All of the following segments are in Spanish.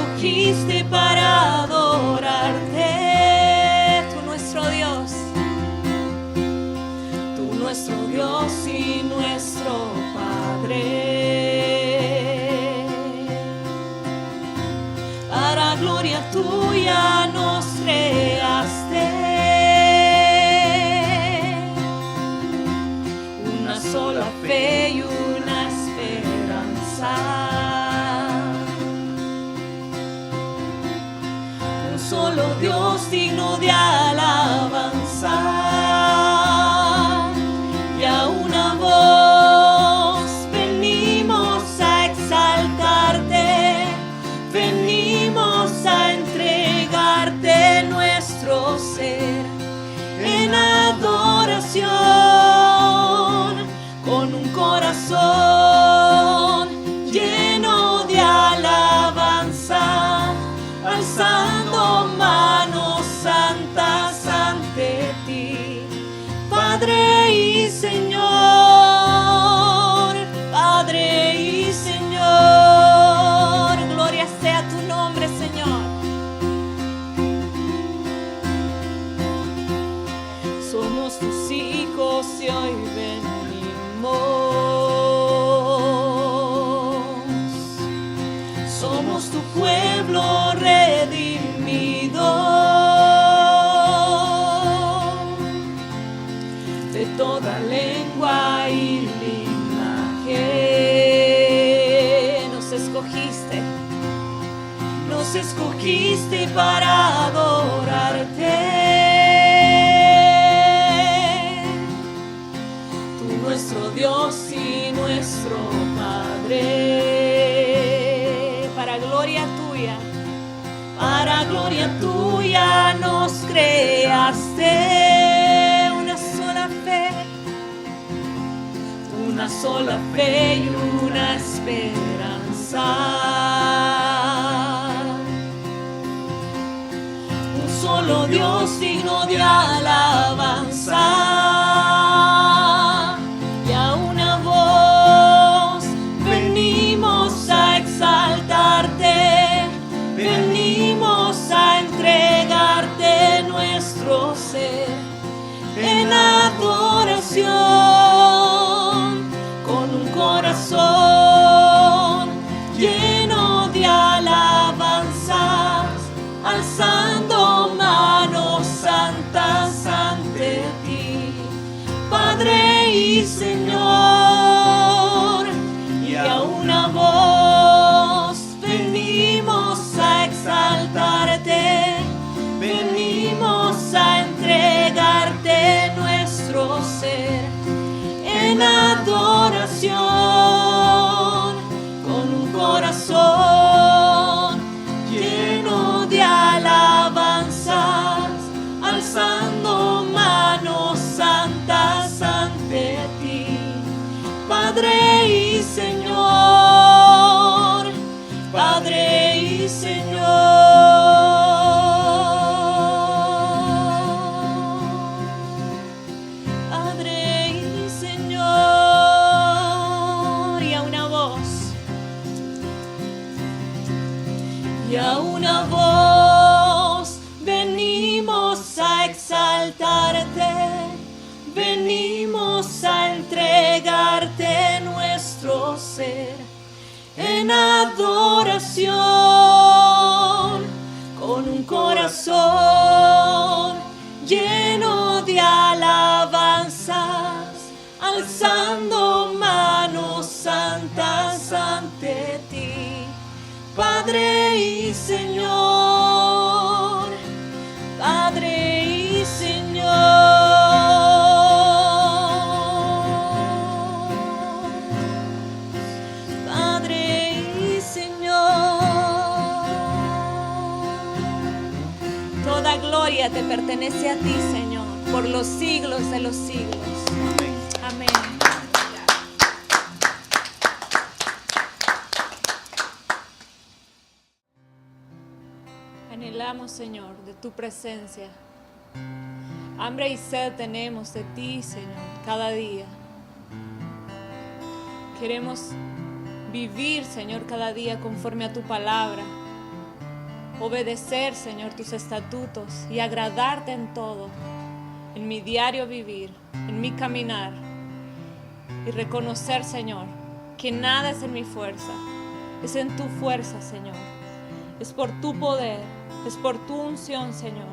escogiste para adorarte. Tú nuestro Dios y nuestro Padre. Para gloria tuya nos creaste. Una sola fe y una esperanza. Un solo Dios digno de alabanza. Y a una voz venimos a exaltarte, venimos a entregarte nuestro ser en adoración, con un corazón lleno de alabanza, alzando manos santas ante ti, Padre y Señor, Padre y Señor. Gloria sea tu nombre, Señor. Somos tus hijos y hoy venimos. Somos tu pueblo redimido. De toda lengua y linaje nos escogiste para adorarte. Tú nuestro Dios y nuestro Padre. Para gloria tuya nos creaste. Una sola fe y una esperanza. Un solo Dios digno de alabanza. Y a una voz venimos a exaltarte, venimos a entregarte nuestro ser en adoración, con un corazón lleno de alabanzas, alzando manos santas ante ti, Padre y Señor. Y a una voz venimos a exaltarte, venimos a entregarte nuestro ser en adoración, con un corazón lleno de alabanzas, alzando manos santas ante ti, Padre y Señor, Padre y Señor. Y a una voz venimos a exaltarte, venimos a entregarte nuestro ser en adoración, con un corazón lleno de alabanzas, alzando manos santas ante ti, Padre y Señor, Padre y Señor, Padre y Señor. Toda gloria te pertenece a ti, Señor, por los siglos de los siglos. Amén. Anhelamos, Señor, de tu presencia. Hambre y sed tenemos de ti, Señor, cada día. Queremos vivir, Señor, cada día conforme a tu palabra. obedecer, Señor, tus estatutos y agradarte en todo, en mi diario vivir, en mi caminar, y reconocer, Señor, que nada es en mi fuerza, es en tu fuerza, Señor. Es por tu poder, es por tu unción, Señor,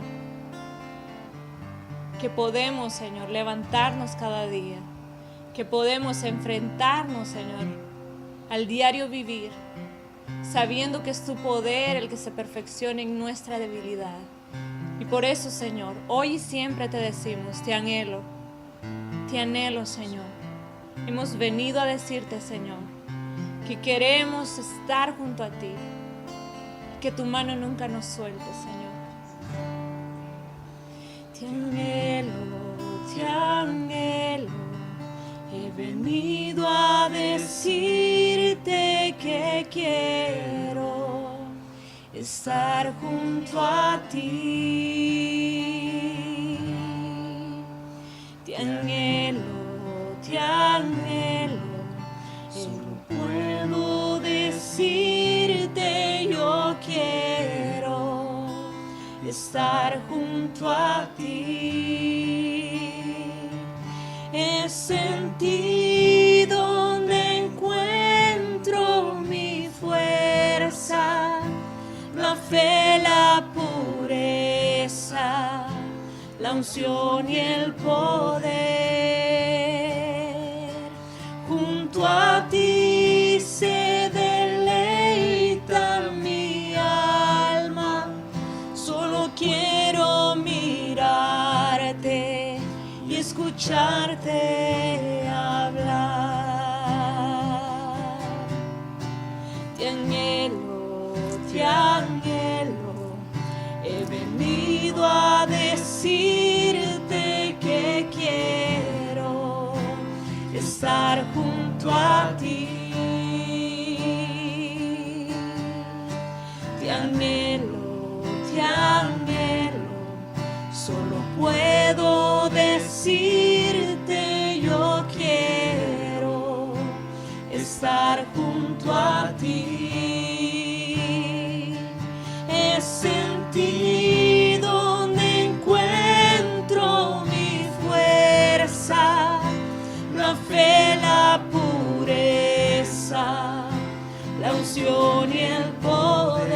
que podemos, Señor, levantarnos cada día, que podemos enfrentarnos, Señor, al diario vivir, sabiendo que es tu poder el que se perfecciona en nuestra debilidad. Y por eso, Señor, hoy y siempre te decimos, te anhelo, Señor. Hemos venido a decirte, Señor, que queremos estar junto a ti, que tu mano nunca nos suelte, Señor. Te anhelo, he venido a decirte que quiero estar junto a ti. Te anhelo, solo puedo decirte yo quiero estar junto a ti. Es en ti donde encuentro mi fuerza, la fe, la pureza, la unción y el poder. Junto a ti se deleita mi alma, solo quiero mirarte y escucharte hablar. Te anhelo, he venido a decirte que quiero estar junto a ti. Te anhelo, solo puedo decirte yo quiero estar junto a ti. Es en ti donde encuentro mi fuerza, la fe, la pureza, la unción y el poder.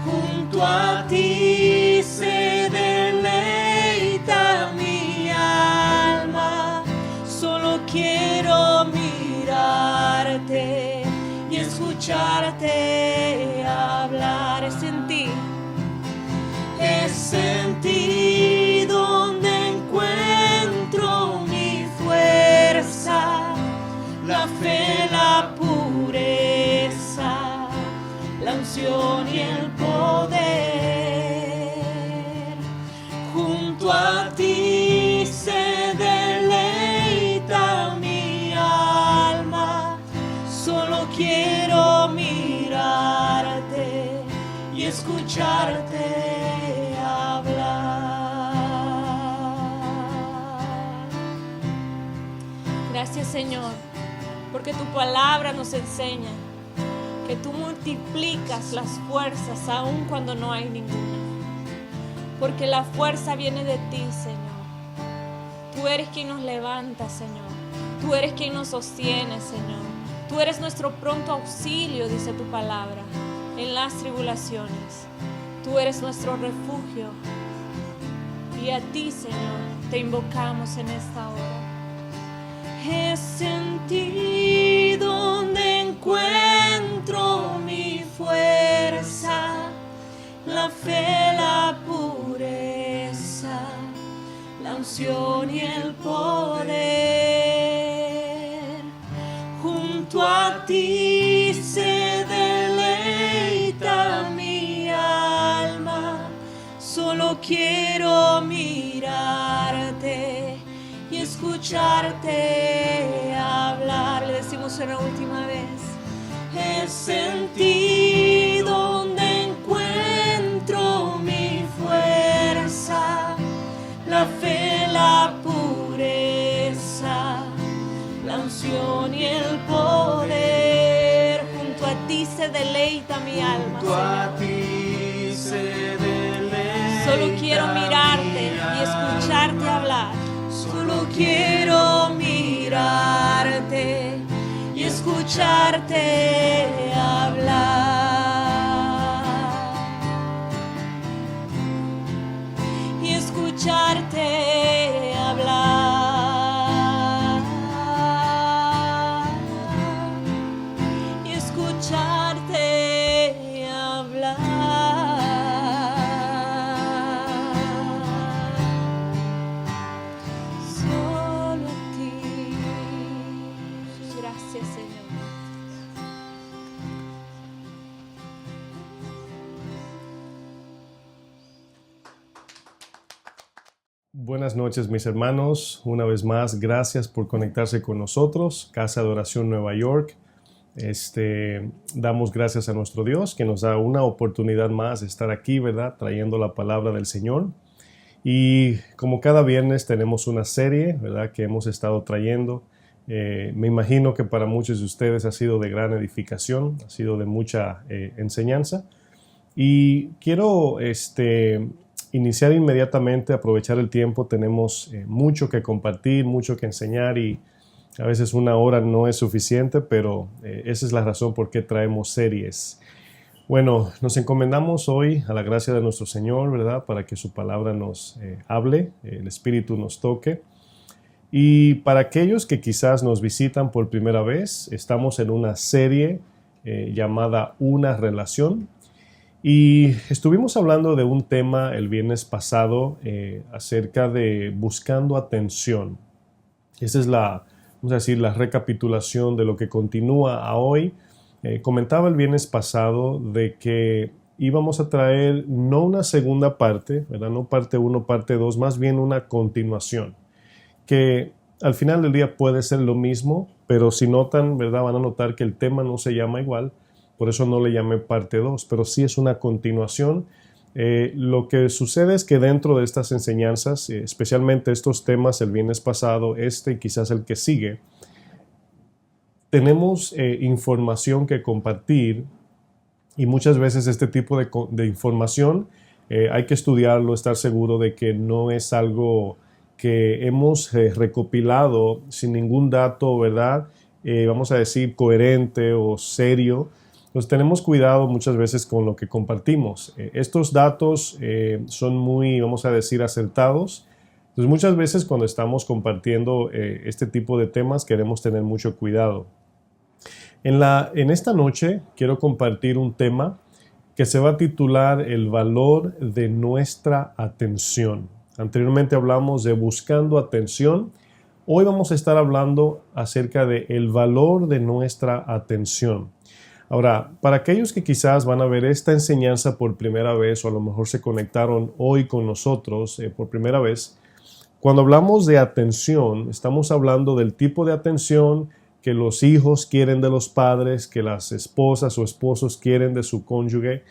Junto a ti se deleita mi alma, solo quiero mirarte y escucharte hablar. Es en ti donde encuentro mi fuerza, la fe, la pureza, la unción y el poder. Junto a ti se deleita mi alma, solo quiero mirarte y escucharte hablar. Gracias, Señor, porque tu palabra nos enseña que tú multiplicas las fuerzas aun cuando no hay ninguna. Porque la fuerza viene de ti, Señor. Tú eres quien nos levanta, Señor. Tú eres quien nos sostiene, Señor. Tú eres nuestro pronto auxilio, dice tu palabra, en las tribulaciones. Tú eres nuestro refugio. Y a ti, Señor, te invocamos en esta hora. Es en ti donde encuentro mi fuerza, la fe, la pureza, la unción y el poder. Junto a ti se deleita mi alma, solo quiero mirarte y escucharte hablar. Le decimos una última vez. Es en ti donde encuentro mi fuerza, la fe, la pureza, la unción y el poder. Junto a ti se deleita mi alma, Junto a Señor. ti se deleita Solo quiero mirarte y escucharte hablar. Solo quiero mirarte y escucharte hablar. Y escucharte hablar. Y escucharte hablar. Solo a ti. Gracias, Señor. Buenas noches, mis hermanos. Una vez más, gracias por conectarse con nosotros, Casa de Oración Nueva York. Damos gracias a nuestro Dios que nos da una oportunidad más de estar aquí, ¿verdad? Trayendo la palabra del Señor. Y como cada viernes tenemos una serie, ¿verdad? Que hemos estado trayendo. Me imagino que para muchos de ustedes ha sido de gran edificación, ha sido de mucha enseñanza. Y quiero iniciar inmediatamente, aprovechar el tiempo. Tenemos mucho que compartir, mucho que enseñar y a veces una hora no es suficiente, pero esa es la razón por qué traemos series. Bueno, nos encomendamos hoy a la gracia de nuestro Señor, ¿verdad? Para que su palabra nos hable, el Espíritu nos toque. Y para aquellos que quizás nos visitan por primera vez, estamos en una serie llamada Una Relación. Y estuvimos hablando de un tema el viernes pasado acerca de buscando atención. Esa es vamos a decir, la recapitulación de lo que continúa a hoy. Comentaba el viernes pasado de que íbamos a traer no una segunda parte, ¿verdad? No parte 1, parte 2, más bien una continuación, que al final del día puede ser lo mismo, pero si notan, ¿verdad? Van a notar que el tema no se llama igual. Por eso no le llamé parte 2, pero sí es una continuación. Lo que sucede es que dentro de estas enseñanzas, especialmente estos temas, el viernes pasado, y quizás el que sigue, tenemos información que compartir y muchas veces este tipo de información hay que estudiarlo, estar seguro de que no es algo que hemos recopilado sin ningún dato, ¿verdad? Vamos a decir coherente o serio. Entonces tenemos cuidado muchas veces con lo que compartimos. Estos datos son muy, vamos a decir, acertados. Entonces muchas veces cuando estamos compartiendo este tipo de temas queremos tener mucho cuidado. En esta noche quiero compartir un tema que se va a titular El valor de nuestra atención. Anteriormente hablamos de buscando atención. Hoy vamos a estar hablando acerca de el valor de nuestra atención. Ahora, para aquellos que quizás van a ver esta enseñanza por primera vez o a lo mejor se conectaron hoy con nosotros por primera vez, cuando hablamos de atención, estamos hablando del tipo de atención que los hijos quieren de los padres, que las esposas o esposos quieren de su cónyuge,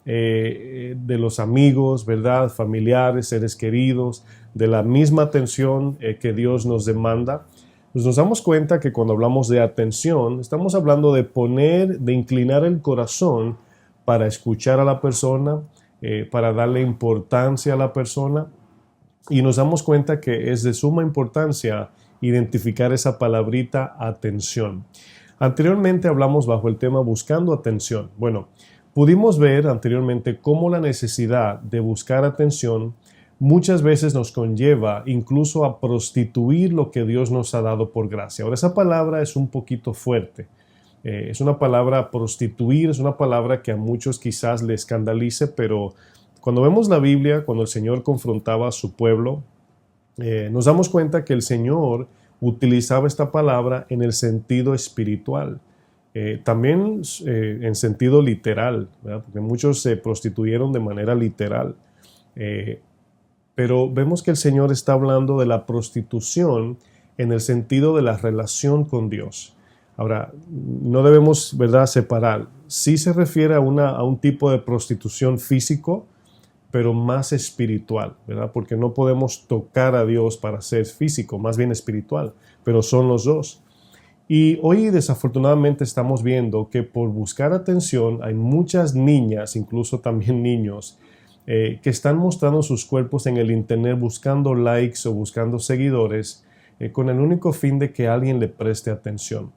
de los amigos, ¿verdad? Familiares, seres queridos, de la misma atención que Dios nos demanda. Pues nos damos cuenta que cuando hablamos de atención, estamos hablando de de inclinar el corazón para escuchar a la persona, para darle importancia a la persona. Y nos damos cuenta que es de suma importancia identificar esa palabrita atención. Anteriormente hablamos bajo el tema buscando atención. Bueno, pudimos ver anteriormente cómo la necesidad de buscar atención muchas veces nos conlleva incluso a prostituir lo que Dios nos ha dado por gracia. Ahora, esa palabra es un poquito fuerte. Es una palabra prostituir, es una palabra que a muchos quizás le escandalice, pero cuando vemos la Biblia, cuando el Señor confrontaba a su pueblo, nos damos cuenta que el Señor utilizaba esta palabra en el sentido espiritual. También en sentido literal, ¿verdad? Porque muchos se prostituyeron de manera literal. Pero vemos que el Señor está hablando de la prostitución en el sentido de la relación con Dios. Ahora, no debemos, ¿verdad?, separar. Sí se refiere a un tipo de prostitución físico, pero más espiritual, ¿verdad? Porque no podemos tocar a Dios para ser físico, más bien espiritual, pero son los dos. Y hoy desafortunadamente estamos viendo que por buscar atención hay muchas niñas, incluso también niños, que están mostrando sus cuerpos en el internet buscando likes o buscando seguidores con el único fin de que alguien le preste atención.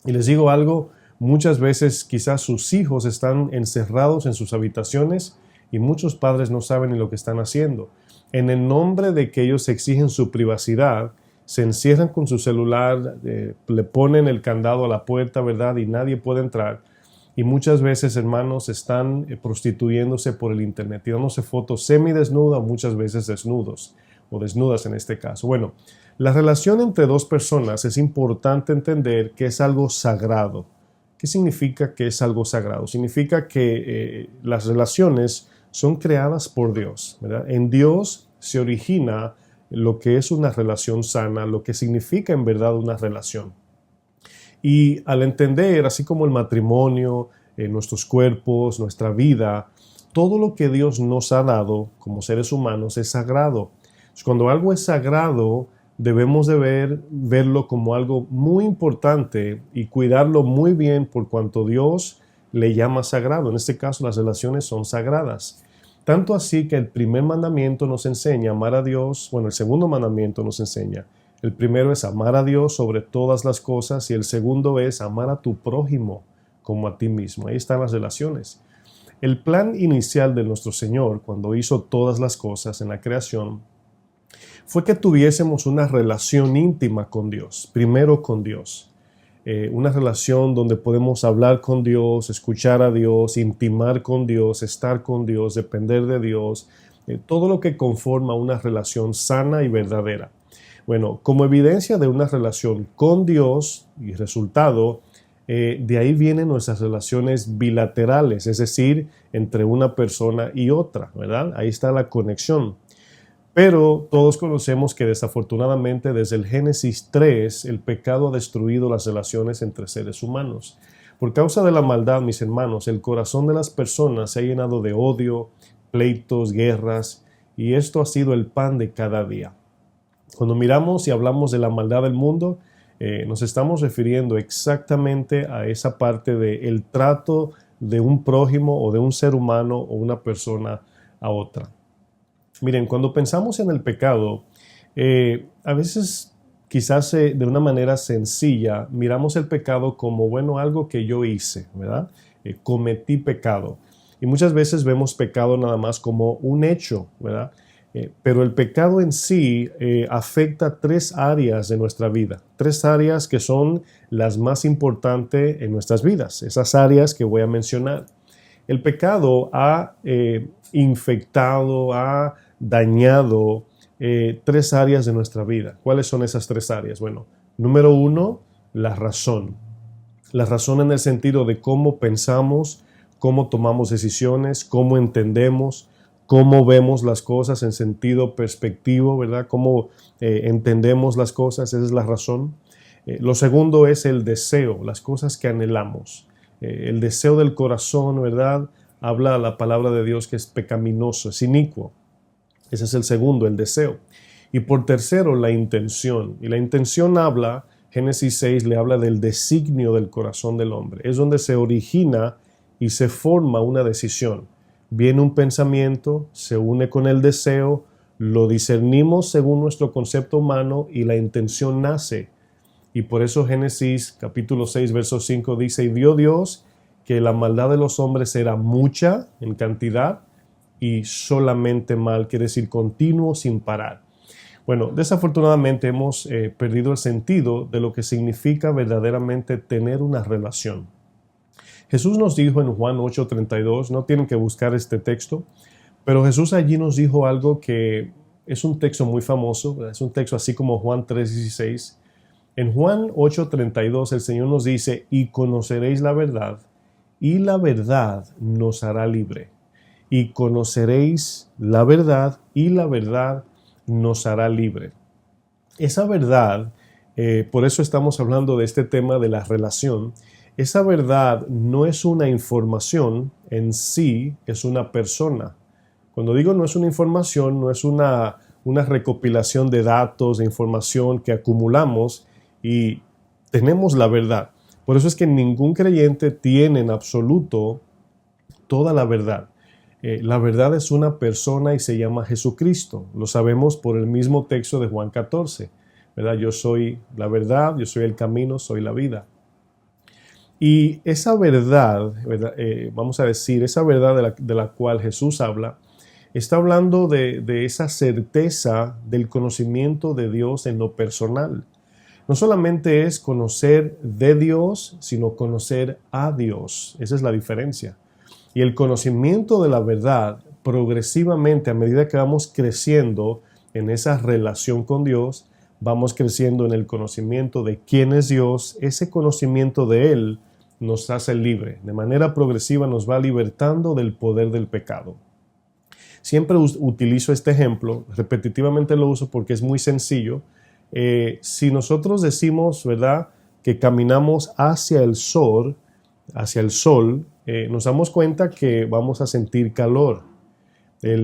Y les digo algo, muchas veces quizás sus hijos están encerrados en sus habitaciones y muchos padres no saben ni lo que están haciendo. En el nombre de que ellos exigen su privacidad, se encierran con su celular, le ponen el candado a la puerta, ¿verdad? Y nadie puede entrar. Y muchas veces, hermanos, están prostituyéndose por el internet, tirándose fotos semidesnudas, muchas veces desnudos, o desnudas en este caso. Bueno, la relación entre dos personas es importante entender que es algo sagrado. ¿Qué significa que es algo sagrado? Significa que las relaciones son creadas por Dios, ¿verdad? En Dios se origina lo que es una relación sana, lo que significa en verdad una relación. Y al entender, así como el matrimonio, nuestros cuerpos, nuestra vida, todo lo que Dios nos ha dado como seres humanos es sagrado. Cuando algo es sagrado, debemos de verlo como algo muy importante y cuidarlo muy bien por cuanto Dios le llama sagrado. En este caso, las relaciones son sagradas. Tanto así que el primer mandamiento nos enseña a amar a Dios. Bueno, el segundo mandamiento nos enseña. El primero es amar a Dios sobre todas las cosas y el segundo es amar a tu prójimo como a ti mismo. Ahí están las relaciones. El plan inicial de nuestro Señor, cuando hizo todas las cosas en la creación, fue que tuviésemos una relación íntima con Dios, primero con Dios. Una relación donde podemos hablar con Dios, escuchar a Dios, intimar con Dios, estar con Dios, depender de Dios, todo lo que conforma una relación sana y verdadera. Bueno, como evidencia de una relación con Dios y resultado, de ahí vienen nuestras relaciones bilaterales, es decir, entre una persona y otra, ¿verdad? Ahí está la conexión. Pero todos conocemos que desafortunadamente desde el Génesis 3 el pecado ha destruido las relaciones entre seres humanos. Por causa de la maldad, mis hermanos, el corazón de las personas se ha llenado de odio, pleitos, guerras, y esto ha sido el pan de cada día. Cuando miramos y hablamos de la maldad del mundo, nos estamos refiriendo exactamente a esa parte del trato de un prójimo o de un ser humano o una persona a otra. Miren, cuando pensamos en el pecado, a veces quizás de una manera sencilla miramos el pecado como, bueno, algo que yo hice, ¿verdad? Cometí pecado. Y muchas veces vemos pecado nada más como un hecho, ¿verdad? Pero el pecado en sí afecta 3 áreas de nuestra vida, 3 áreas que son las más importantes en nuestras vidas, esas áreas que voy a mencionar. El pecado ha infectado, ha dañado 3 áreas de nuestra vida. ¿Cuáles son esas 3 áreas? Bueno, número 1, la razón. La razón en el sentido de cómo pensamos, cómo tomamos decisiones, cómo entendemos, cómo vemos las cosas en sentido perspectivo, ¿verdad? Cómo entendemos las cosas, esa es la razón. Lo segundo es el deseo, las cosas que anhelamos. El deseo del corazón, ¿verdad? Habla la palabra de Dios que es pecaminoso, es inicuo. Ese es el segundo, el deseo. Y por tercero, la intención. Y la intención habla, Génesis 6 le habla del designio del corazón del hombre. Es donde se origina y se forma una decisión. Viene un pensamiento, se une con el deseo, lo discernimos según nuestro concepto humano y la intención nace. Y por eso Génesis capítulo 6, verso 5 dice, y vio Dios que la maldad de los hombres era mucha en cantidad y solamente mal, quiere decir continuo sin parar. Bueno, desafortunadamente hemos perdido el sentido de lo que significa verdaderamente tener una relación. Jesús nos dijo en Juan 8:32, no tienen que buscar este texto, pero Jesús allí nos dijo algo que es un texto muy famoso, ¿verdad? Es un texto así como Juan 3:16. En Juan 8:32 el Señor nos dice, y conoceréis la verdad, y la verdad nos hará libre. Y conoceréis la verdad, y la verdad nos hará libre. Esa verdad, por eso estamos hablando de este tema de la relación, esa verdad no es una información en sí, es una persona. Cuando digo no es una información, no es una recopilación de datos, de información que acumulamos y tenemos la verdad. Por eso es que ningún creyente tiene en absoluto toda la verdad. La verdad es una persona y se llama Jesucristo. Lo sabemos por el mismo texto de Juan 14, ¿verdad? Yo soy la verdad, yo soy el camino, soy la vida. Y esa verdad, ¿verdad? Vamos a decir, esa verdad de la cual Jesús habla, está hablando de esa certeza del conocimiento de Dios en lo personal. No solamente es conocer de Dios, sino conocer a Dios. Esa es la diferencia. Y el conocimiento de la verdad, progresivamente, a medida que vamos creciendo en esa relación con Dios, vamos creciendo en el conocimiento de quién es Dios. Ese conocimiento de Él nos hace libre. De manera progresiva nos va libertando del poder del pecado. Siempre utilizo este ejemplo, repetitivamente lo uso porque es muy sencillo. Si nosotros decimos, ¿verdad?, que caminamos hacia el sol, nos damos cuenta que vamos a sentir calor.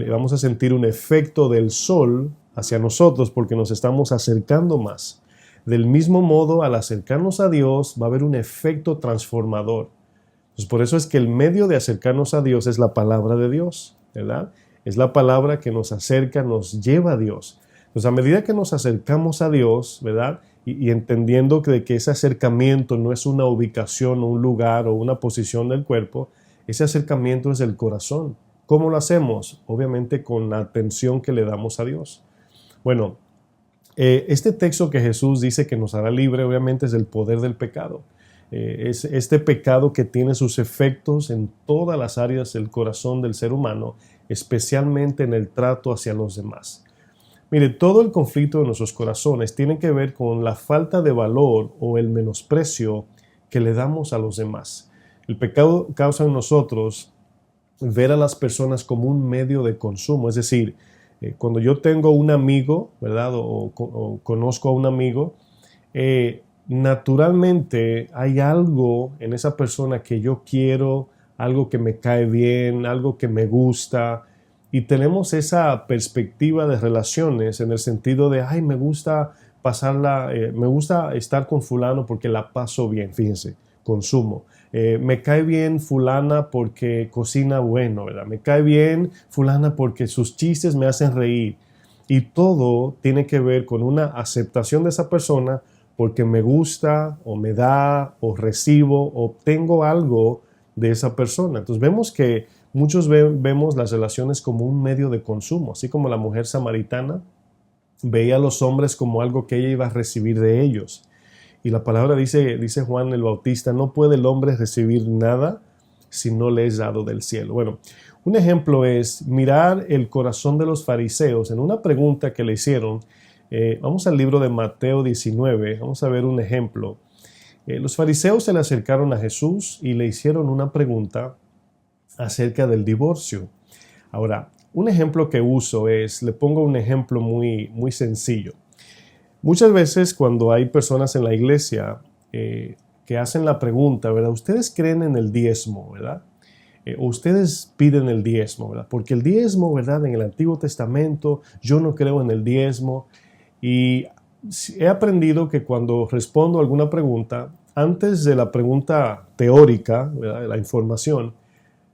Vamos a sentir un efecto del sol hacia nosotros porque nos estamos acercando más. Del mismo modo, al acercarnos a Dios, va a haber un efecto transformador. Entonces, por eso es que el medio de acercarnos a Dios es la palabra de Dios, ¿verdad? Es la palabra que nos acerca, nos lleva a Dios. Entonces, a medida que nos acercamos a Dios, ¿verdad? Y entendiendo que ese acercamiento no es una ubicación, un lugar o una posición del cuerpo, ese acercamiento es el corazón. ¿Cómo lo hacemos? Obviamente con la atención que le damos a Dios. Bueno, este texto que Jesús dice que nos hará libre, obviamente es el poder del pecado. Es este pecado que tiene sus efectos en todas las áreas del corazón del ser humano, especialmente en el trato hacia los demás. Mire, todo el conflicto de nuestros corazones tiene que ver con la falta de valor o el menosprecio que le damos a los demás. El pecado causa en nosotros ver a las personas como un medio de consumo. Es decir, cuando yo tengo un amigo, ¿verdad? O conozco a un amigo, naturalmente hay algo en esa persona que yo quiero, algo que me cae bien, algo que me gusta. Y tenemos esa perspectiva de relaciones en el sentido de, ay, me gusta me gusta estar con fulano porque la paso bien, fíjense, consumo. Me cae bien fulana porque cocina bueno, ¿verdad? Me cae bien fulana porque sus chistes me hacen reír. Y todo tiene que ver con una aceptación de esa persona porque me gusta o me da o recibo o obtengo algo de esa persona. Entonces vemos que muchos vemos las relaciones como un medio de consumo, así como la mujer samaritana veía a los hombres como algo que ella iba a recibir de ellos. Y la palabra dice Juan el Bautista, no puede el hombre recibir nada si no le es dado del cielo. Bueno, un ejemplo es mirar el corazón de los fariseos en una pregunta que le hicieron. Vamos al libro de Mateo 19, vamos a ver un ejemplo. Los fariseos se le acercaron a Jesús y le hicieron una pregunta acerca del divorcio. Ahora, un ejemplo que uso le pongo un ejemplo muy, muy sencillo. Muchas veces cuando hay personas en la iglesia que hacen la pregunta, ¿verdad? ¿Ustedes creen en el diezmo, verdad? O ustedes piden el diezmo, ¿verdad? Porque el diezmo, ¿verdad? En el Antiguo Testamento, yo no creo en el diezmo. Y he aprendido que cuando respondo a alguna pregunta, antes de la pregunta teórica, ¿verdad?, la información,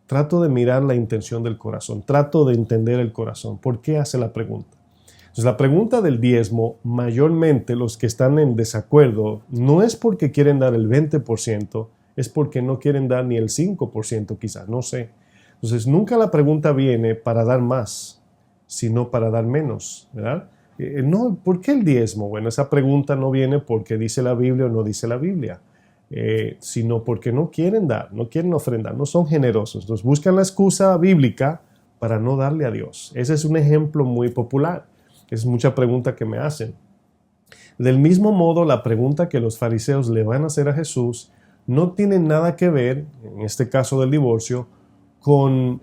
trato de mirar la intención del corazón, trato de entender el corazón. ¿Por qué hace la pregunta? Entonces, la pregunta del diezmo, mayormente los que están en desacuerdo, no es porque quieren dar el 20%, es porque no quieren dar ni el 5% quizás, no sé. Entonces, nunca la pregunta viene para dar más, sino para dar menos, ¿verdad? No, ¿por qué el diezmo? Bueno, esa pregunta no viene porque dice la Biblia o no dice la Biblia, sino porque no quieren dar, no quieren ofrendar, no son generosos. Entonces, buscan la excusa bíblica para no darle a Dios. Ese es un ejemplo muy popular. Es mucha pregunta que me hacen. Del mismo modo, la pregunta que los fariseos le van a hacer a Jesús no tiene nada que ver, en este caso del divorcio, con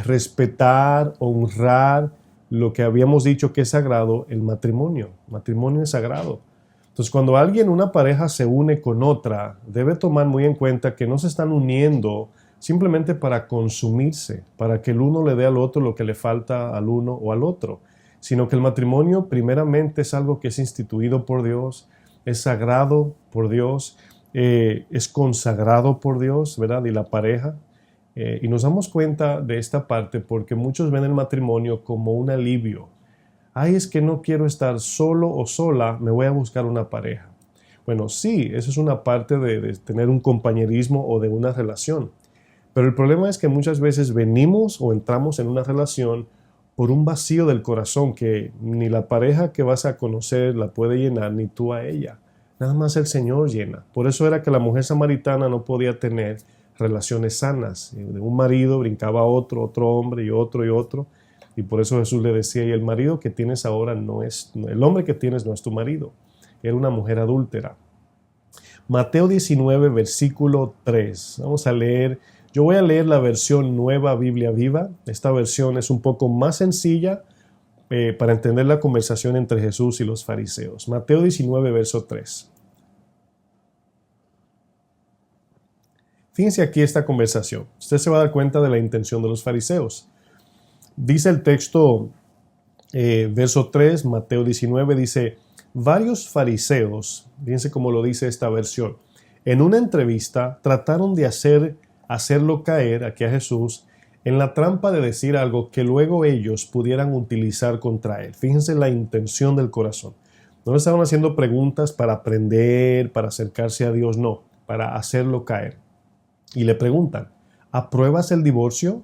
respetar, honrar lo que habíamos dicho que es sagrado, el matrimonio. El matrimonio es sagrado. Entonces, cuando una pareja se une con otra, debe tomar muy en cuenta que no se están uniendo simplemente para consumirse, para que el uno le dé al otro lo que le falta al uno o al otro, sino que el matrimonio primeramente es algo que es instituido por Dios, es sagrado por Dios, es consagrado por Dios, ¿verdad? Y la pareja. Y nos damos cuenta de esta parte porque muchos ven el matrimonio como un alivio. Ay, es que no quiero estar solo o sola, me voy a buscar una pareja. Bueno, sí, eso es una parte de tener un compañerismo o de una relación. Pero el problema es que muchas veces venimos o entramos en una relación por un vacío del corazón que ni la pareja que vas a conocer la puede llenar, ni tú a ella. Nada más el Señor llena. Por eso era que la mujer samaritana no podía tener relaciones sanas. De un marido brincaba otro hombre y otro y otro. Y por eso Jesús le decía, y el marido que tienes ahora no es, el hombre que tienes no es tu marido. Era una mujer adúltera. Mateo 19, versículo 3. Vamos a leer. Yo voy a leer la versión Nueva Biblia Viva. Esta versión es un poco más sencilla para entender la conversación entre Jesús y los fariseos. Mateo 19, verso 3. Fíjense aquí esta conversación. Usted se va a dar cuenta de la intención de los fariseos. Dice el texto, verso 3, Mateo 19, dice, varios fariseos, fíjense cómo lo dice esta versión, en una entrevista trataron de hacerlo caer aquí a Jesús en la trampa de decir algo que luego ellos pudieran utilizar contra él. Fíjense la intención del corazón. No le estaban haciendo preguntas para aprender, para acercarse a Dios, no, para hacerlo caer. Y le preguntan, ¿apruebas el divorcio?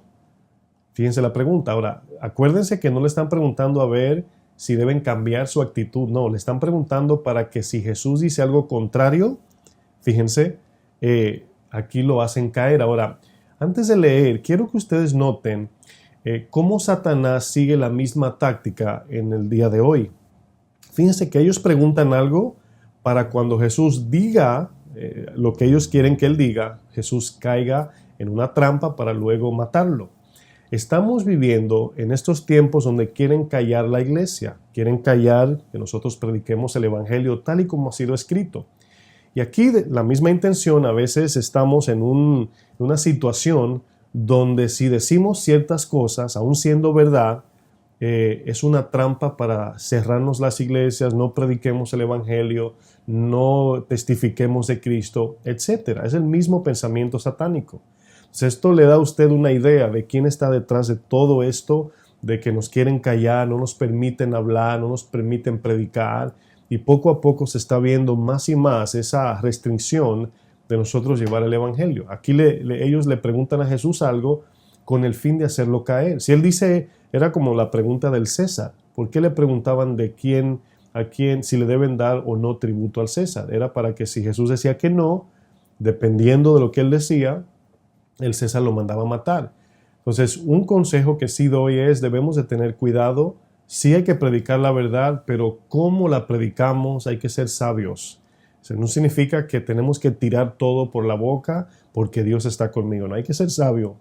Fíjense la pregunta. Ahora, acuérdense que no le están preguntando a ver si deben cambiar su actitud. No, le están preguntando para que si Jesús dice algo contrario, fíjense, aquí lo hacen caer. Ahora, antes de leer, quiero que ustedes noten cómo Satanás sigue la misma táctica en el día de hoy. Fíjense que ellos preguntan algo para cuando Jesús diga lo que ellos quieren que él diga, Jesús caiga en una trampa para luego matarlo. Estamos viviendo en estos tiempos donde quieren callar la iglesia, quieren callar que nosotros prediquemos el evangelio tal y como ha sido escrito. Y aquí la misma intención, a veces estamos en una situación donde si decimos ciertas cosas, aun siendo verdad, es una trampa para cerrarnos las iglesias, no prediquemos el evangelio, no testifiquemos de Cristo, etc. Es el mismo pensamiento satánico. Entonces, esto le da a usted una idea de quién está detrás de todo esto, de que nos quieren callar, no nos permiten hablar, no nos permiten predicar, y poco a poco se está viendo más y más esa restricción de nosotros llevar el evangelio. Aquí ellos le preguntan a Jesús algo con el fin de hacerlo caer. Si él dice, era como la pregunta del César, ¿por qué le preguntaban a quién, si le deben dar o no tributo al César? Era para que si Jesús decía que no, dependiendo de lo que él decía, el César lo mandaba a matar. Entonces, un consejo que sí doy es, debemos de tener cuidado. Sí hay que predicar la verdad, pero cómo la predicamos hay que ser sabios. Eso no significa que tenemos que tirar todo por la boca porque Dios está conmigo. No hay que ser sabio.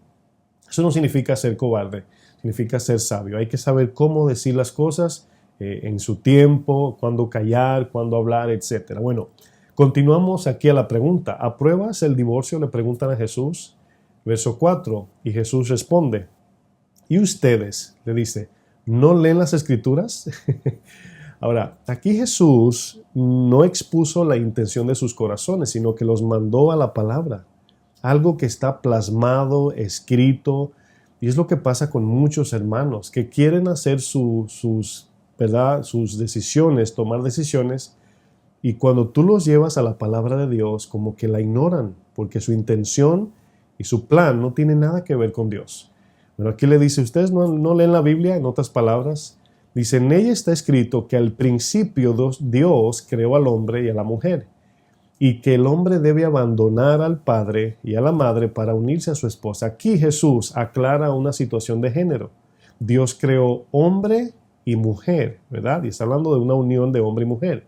Eso no significa ser cobarde, significa ser sabio. Hay que saber cómo decir las cosas en su tiempo, cuándo callar, cuándo hablar, etc. Bueno, continuamos aquí a la pregunta. ¿Apruebas el divorcio? Le preguntan a Jesús. Verso 4, y Jesús responde, ¿y ustedes? Le dice, ¿no leen las Escrituras? Ahora, aquí Jesús no expuso la intención de sus corazones, sino que los mandó a la palabra. Algo que está plasmado, escrito, y es lo que pasa con muchos hermanos que quieren hacer sus decisiones, tomar decisiones, y cuando tú los llevas a la palabra de Dios, como que la ignoran, porque su intención y su plan no tiene nada que ver con Dios. Bueno, aquí le dice, ¿ustedes no leen la Biblia? En otras palabras, dice, en ella está escrito que al principio Dios creó al hombre y a la mujer, y que el hombre debe abandonar al padre y a la madre para unirse a su esposa. Aquí Jesús aclara una situación de género. Dios creó hombre y mujer, ¿verdad? Y está hablando de una unión de hombre y mujer.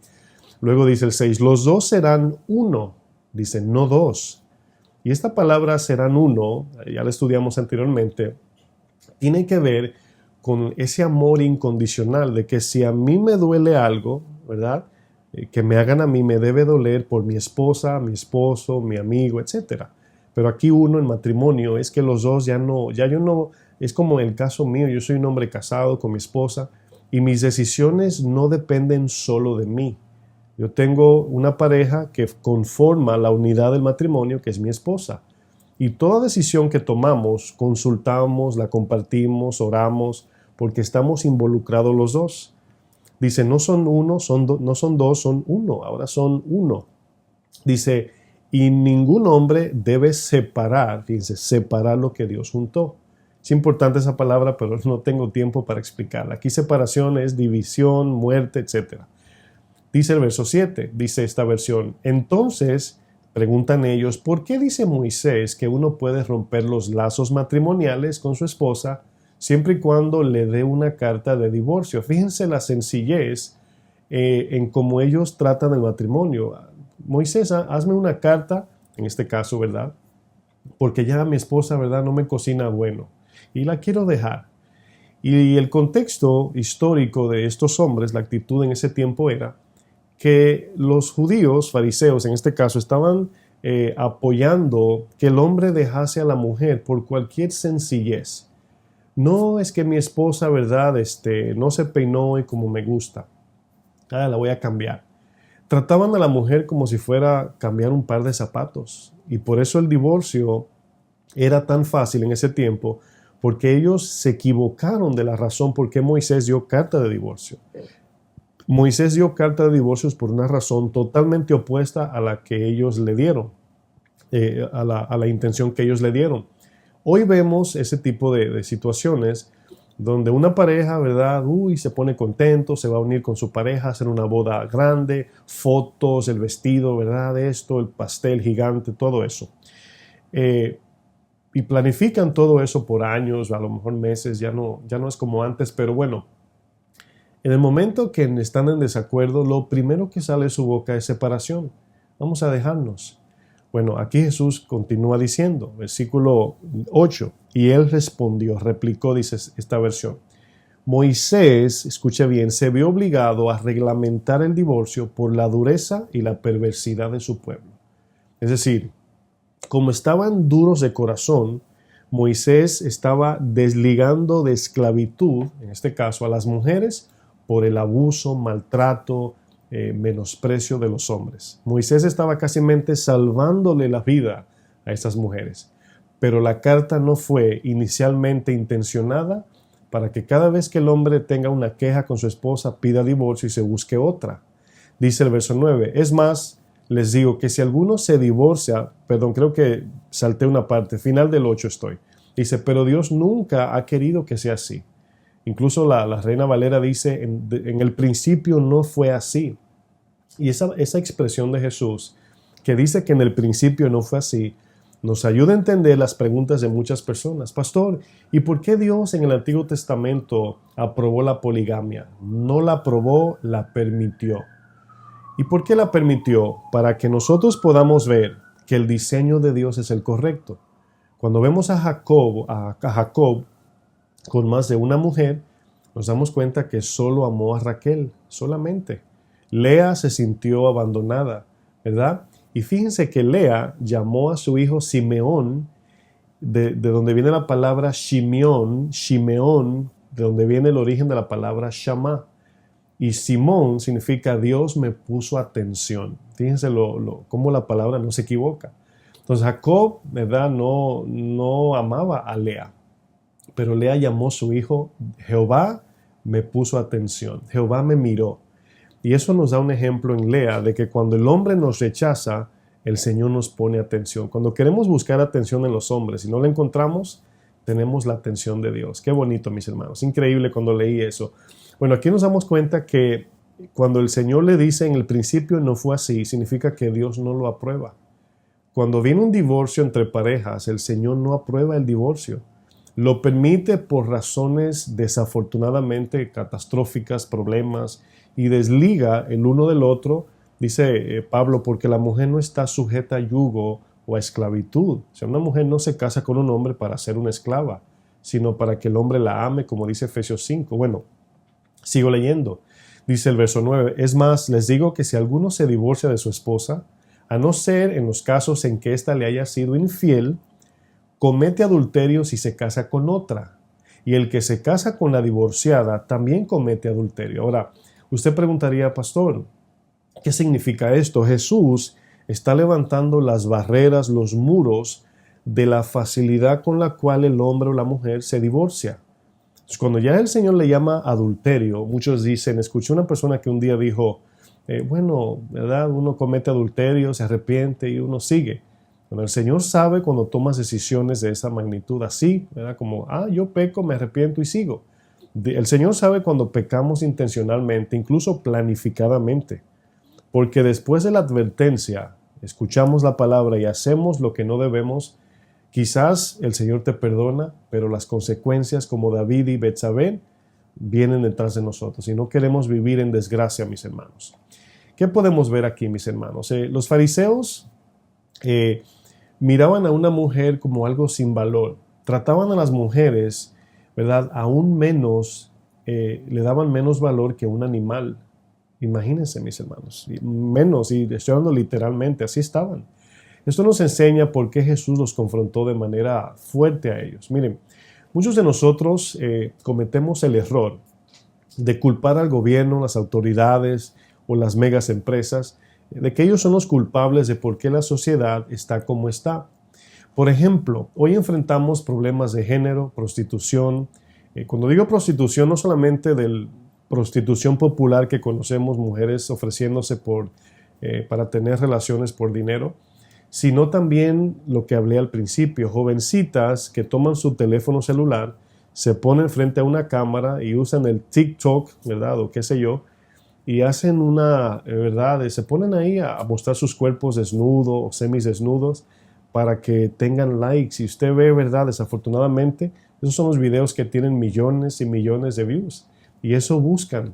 Luego dice el 6, los dos serán uno, dice, no dos. Y esta palabra serán uno, ya la estudiamos anteriormente, tiene que ver con ese amor incondicional de que si a mí me duele algo, ¿verdad? Que me hagan a mí, me debe doler por mi esposa, mi esposo, mi amigo, etc. Pero aquí uno en matrimonio es que los dos ya yo no, es como el caso mío, yo soy un hombre casado con mi esposa y mis decisiones no dependen solo de mí. Yo tengo una pareja que conforma la unidad del matrimonio, que es mi esposa. Y toda decisión que tomamos, consultamos, la compartimos, oramos, porque estamos involucrados los dos. Dice, no son uno, no son dos, son uno, ahora son uno. Dice, y ningún hombre debe separar, fíjense, separar lo que Dios juntó. Es importante esa palabra, pero no tengo tiempo para explicarla. Aquí separación es división, muerte, etc. Dice el verso 7, dice esta versión, entonces preguntan ellos, ¿por qué dice Moisés que uno puede romper los lazos matrimoniales con su esposa siempre y cuando le dé una carta de divorcio? Fíjense la sencillez en cómo ellos tratan el matrimonio. Moisés, hazme una carta, en este caso, ¿verdad? Porque ya mi esposa, ¿verdad? No me cocina bueno y la quiero dejar. Y el contexto histórico de estos hombres, la actitud en ese tiempo era que los judíos, fariseos en este caso, estaban apoyando que el hombre dejase a la mujer por cualquier sencillez. No es que mi esposa, ¿verdad? No se peinó y como me gusta. La voy a cambiar. Trataban a la mujer como si fuera cambiar un par de zapatos. Y por eso el divorcio era tan fácil en ese tiempo, porque ellos se equivocaron de la razón por qué Moisés dio carta de divorcio. Moisés dio carta de divorcios por una razón totalmente opuesta a la que ellos le dieron, a la intención que ellos le dieron. Hoy vemos ese tipo de situaciones donde una pareja, ¿verdad? Se pone contento, se va a unir con su pareja, a hacer una boda grande, fotos, el vestido, ¿verdad? Esto, el pastel gigante, todo eso. Y planifican todo eso por años, a lo mejor meses, ya no es como antes, pero bueno. En el momento que están en desacuerdo, lo primero que sale de su boca es separación. Vamos a dejarnos. Bueno, aquí Jesús continúa diciendo, versículo 8, y él respondió, replicó, dice esta versión, Moisés, escuche bien, se vio obligado a reglamentar el divorcio por la dureza y la perversidad de su pueblo. Es decir, como estaban duros de corazón, Moisés estaba desligando de esclavitud, en este caso a las mujeres, por el abuso, maltrato, menosprecio de los hombres. Moisés estaba casi salvándole la vida a estas mujeres, pero la carta no fue inicialmente intencionada para que cada vez que el hombre tenga una queja con su esposa pida divorcio y se busque otra. Dice el verso 9, es más, les digo que si alguno se divorcia, perdón, creo que salté una parte, final del 8 estoy, dice, pero Dios nunca ha querido que sea así. Incluso la Reina Valera dice, en el principio no fue así. Y esa expresión de Jesús, que dice que en el principio no fue así, nos ayuda a entender las preguntas de muchas personas. Pastor, ¿y por qué Dios en el Antiguo Testamento aprobó la poligamia? No la aprobó, la permitió. ¿Y por qué la permitió? Para que nosotros podamos ver que el diseño de Dios es el correcto. Cuando vemos a Jacob con más de una mujer, nos damos cuenta que solo amó a Raquel, solamente. Lea se sintió abandonada, ¿verdad? Y fíjense que Lea llamó a su hijo Simeón, de donde viene la palabra Shimeón, de donde viene el origen de la palabra Shammah. Y Simón significa Dios me puso atención. Fíjense cómo la palabra no se equivoca. Entonces Jacob, ¿verdad? No amaba a Lea. Pero Lea llamó a su hijo, Jehová me puso atención, Jehová me miró. Y eso nos da un ejemplo en Lea de que cuando el hombre nos rechaza, el Señor nos pone atención. Cuando queremos buscar atención en los hombres y no la encontramos, tenemos la atención de Dios. Qué bonito, mis hermanos. Increíble cuando leí eso. Bueno, aquí nos damos cuenta que cuando el Señor le dice en el principio no fue así, significa que Dios no lo aprueba. Cuando viene un divorcio entre parejas, el Señor no aprueba el divorcio. Lo permite por razones desafortunadamente catastróficas, problemas, y desliga el uno del otro, dice Pablo, porque la mujer no está sujeta a yugo o a esclavitud. O sea, una mujer no se casa con un hombre para ser una esclava, sino para que el hombre la ame, como dice Efesios 5. Bueno, sigo leyendo. Dice el verso 9, es más, les digo que si alguno se divorcia de su esposa, a no ser en los casos en que ésta le haya sido infiel, comete adulterio si se casa con otra. Y el que se casa con la divorciada también comete adulterio. Ahora, usted preguntaría, pastor, ¿Qué significa esto? Jesús está levantando las barreras, los muros de la facilidad con la cual el hombre o la mujer se divorcia. Entonces, cuando ya el Señor le llama adulterio, muchos dicen, escuché una persona que un día dijo, bueno, ¿verdad? Uno comete adulterio, se arrepiente y uno sigue. Bueno, el Señor sabe cuando tomas decisiones de esa magnitud así, ¿verdad? Como, yo peco, me arrepiento y sigo. El Señor sabe cuando pecamos intencionalmente, incluso planificadamente, porque después de la advertencia, escuchamos la palabra y hacemos lo que no debemos. Quizás el Señor te perdona, pero las consecuencias como David y Betsabé vienen detrás de nosotros y no queremos vivir en desgracia, mis hermanos. ¿Qué podemos ver aquí, mis hermanos? Los fariseos miraban a una mujer como algo sin valor. Trataban a las mujeres, ¿verdad? Aún menos, le daban menos valor que un animal. Imagínense, mis hermanos. Menos, y estoy hablando literalmente, así estaban. Esto nos enseña por qué Jesús los confrontó de manera fuerte a ellos. Miren, muchos de nosotros cometemos el error de culpar al gobierno, las autoridades o las megas empresas, de que ellos son los culpables de por qué la sociedad está como está. Por ejemplo, hoy enfrentamos problemas de género, prostitución. Cuando digo prostitución, no solamente de prostitución popular que conocemos, mujeres ofreciéndose para tener relaciones por dinero, sino también lo que hablé al principio, jovencitas que toman su teléfono celular, se ponen frente a una cámara y usan el TikTok, ¿verdad? O qué sé yo, y hacen ¿verdad? Se ponen ahí a mostrar sus cuerpos desnudos o semidesnudos para que tengan likes. Y usted ve, ¿verdad? Desafortunadamente, esos son los videos que tienen millones y millones de views. Y eso buscan.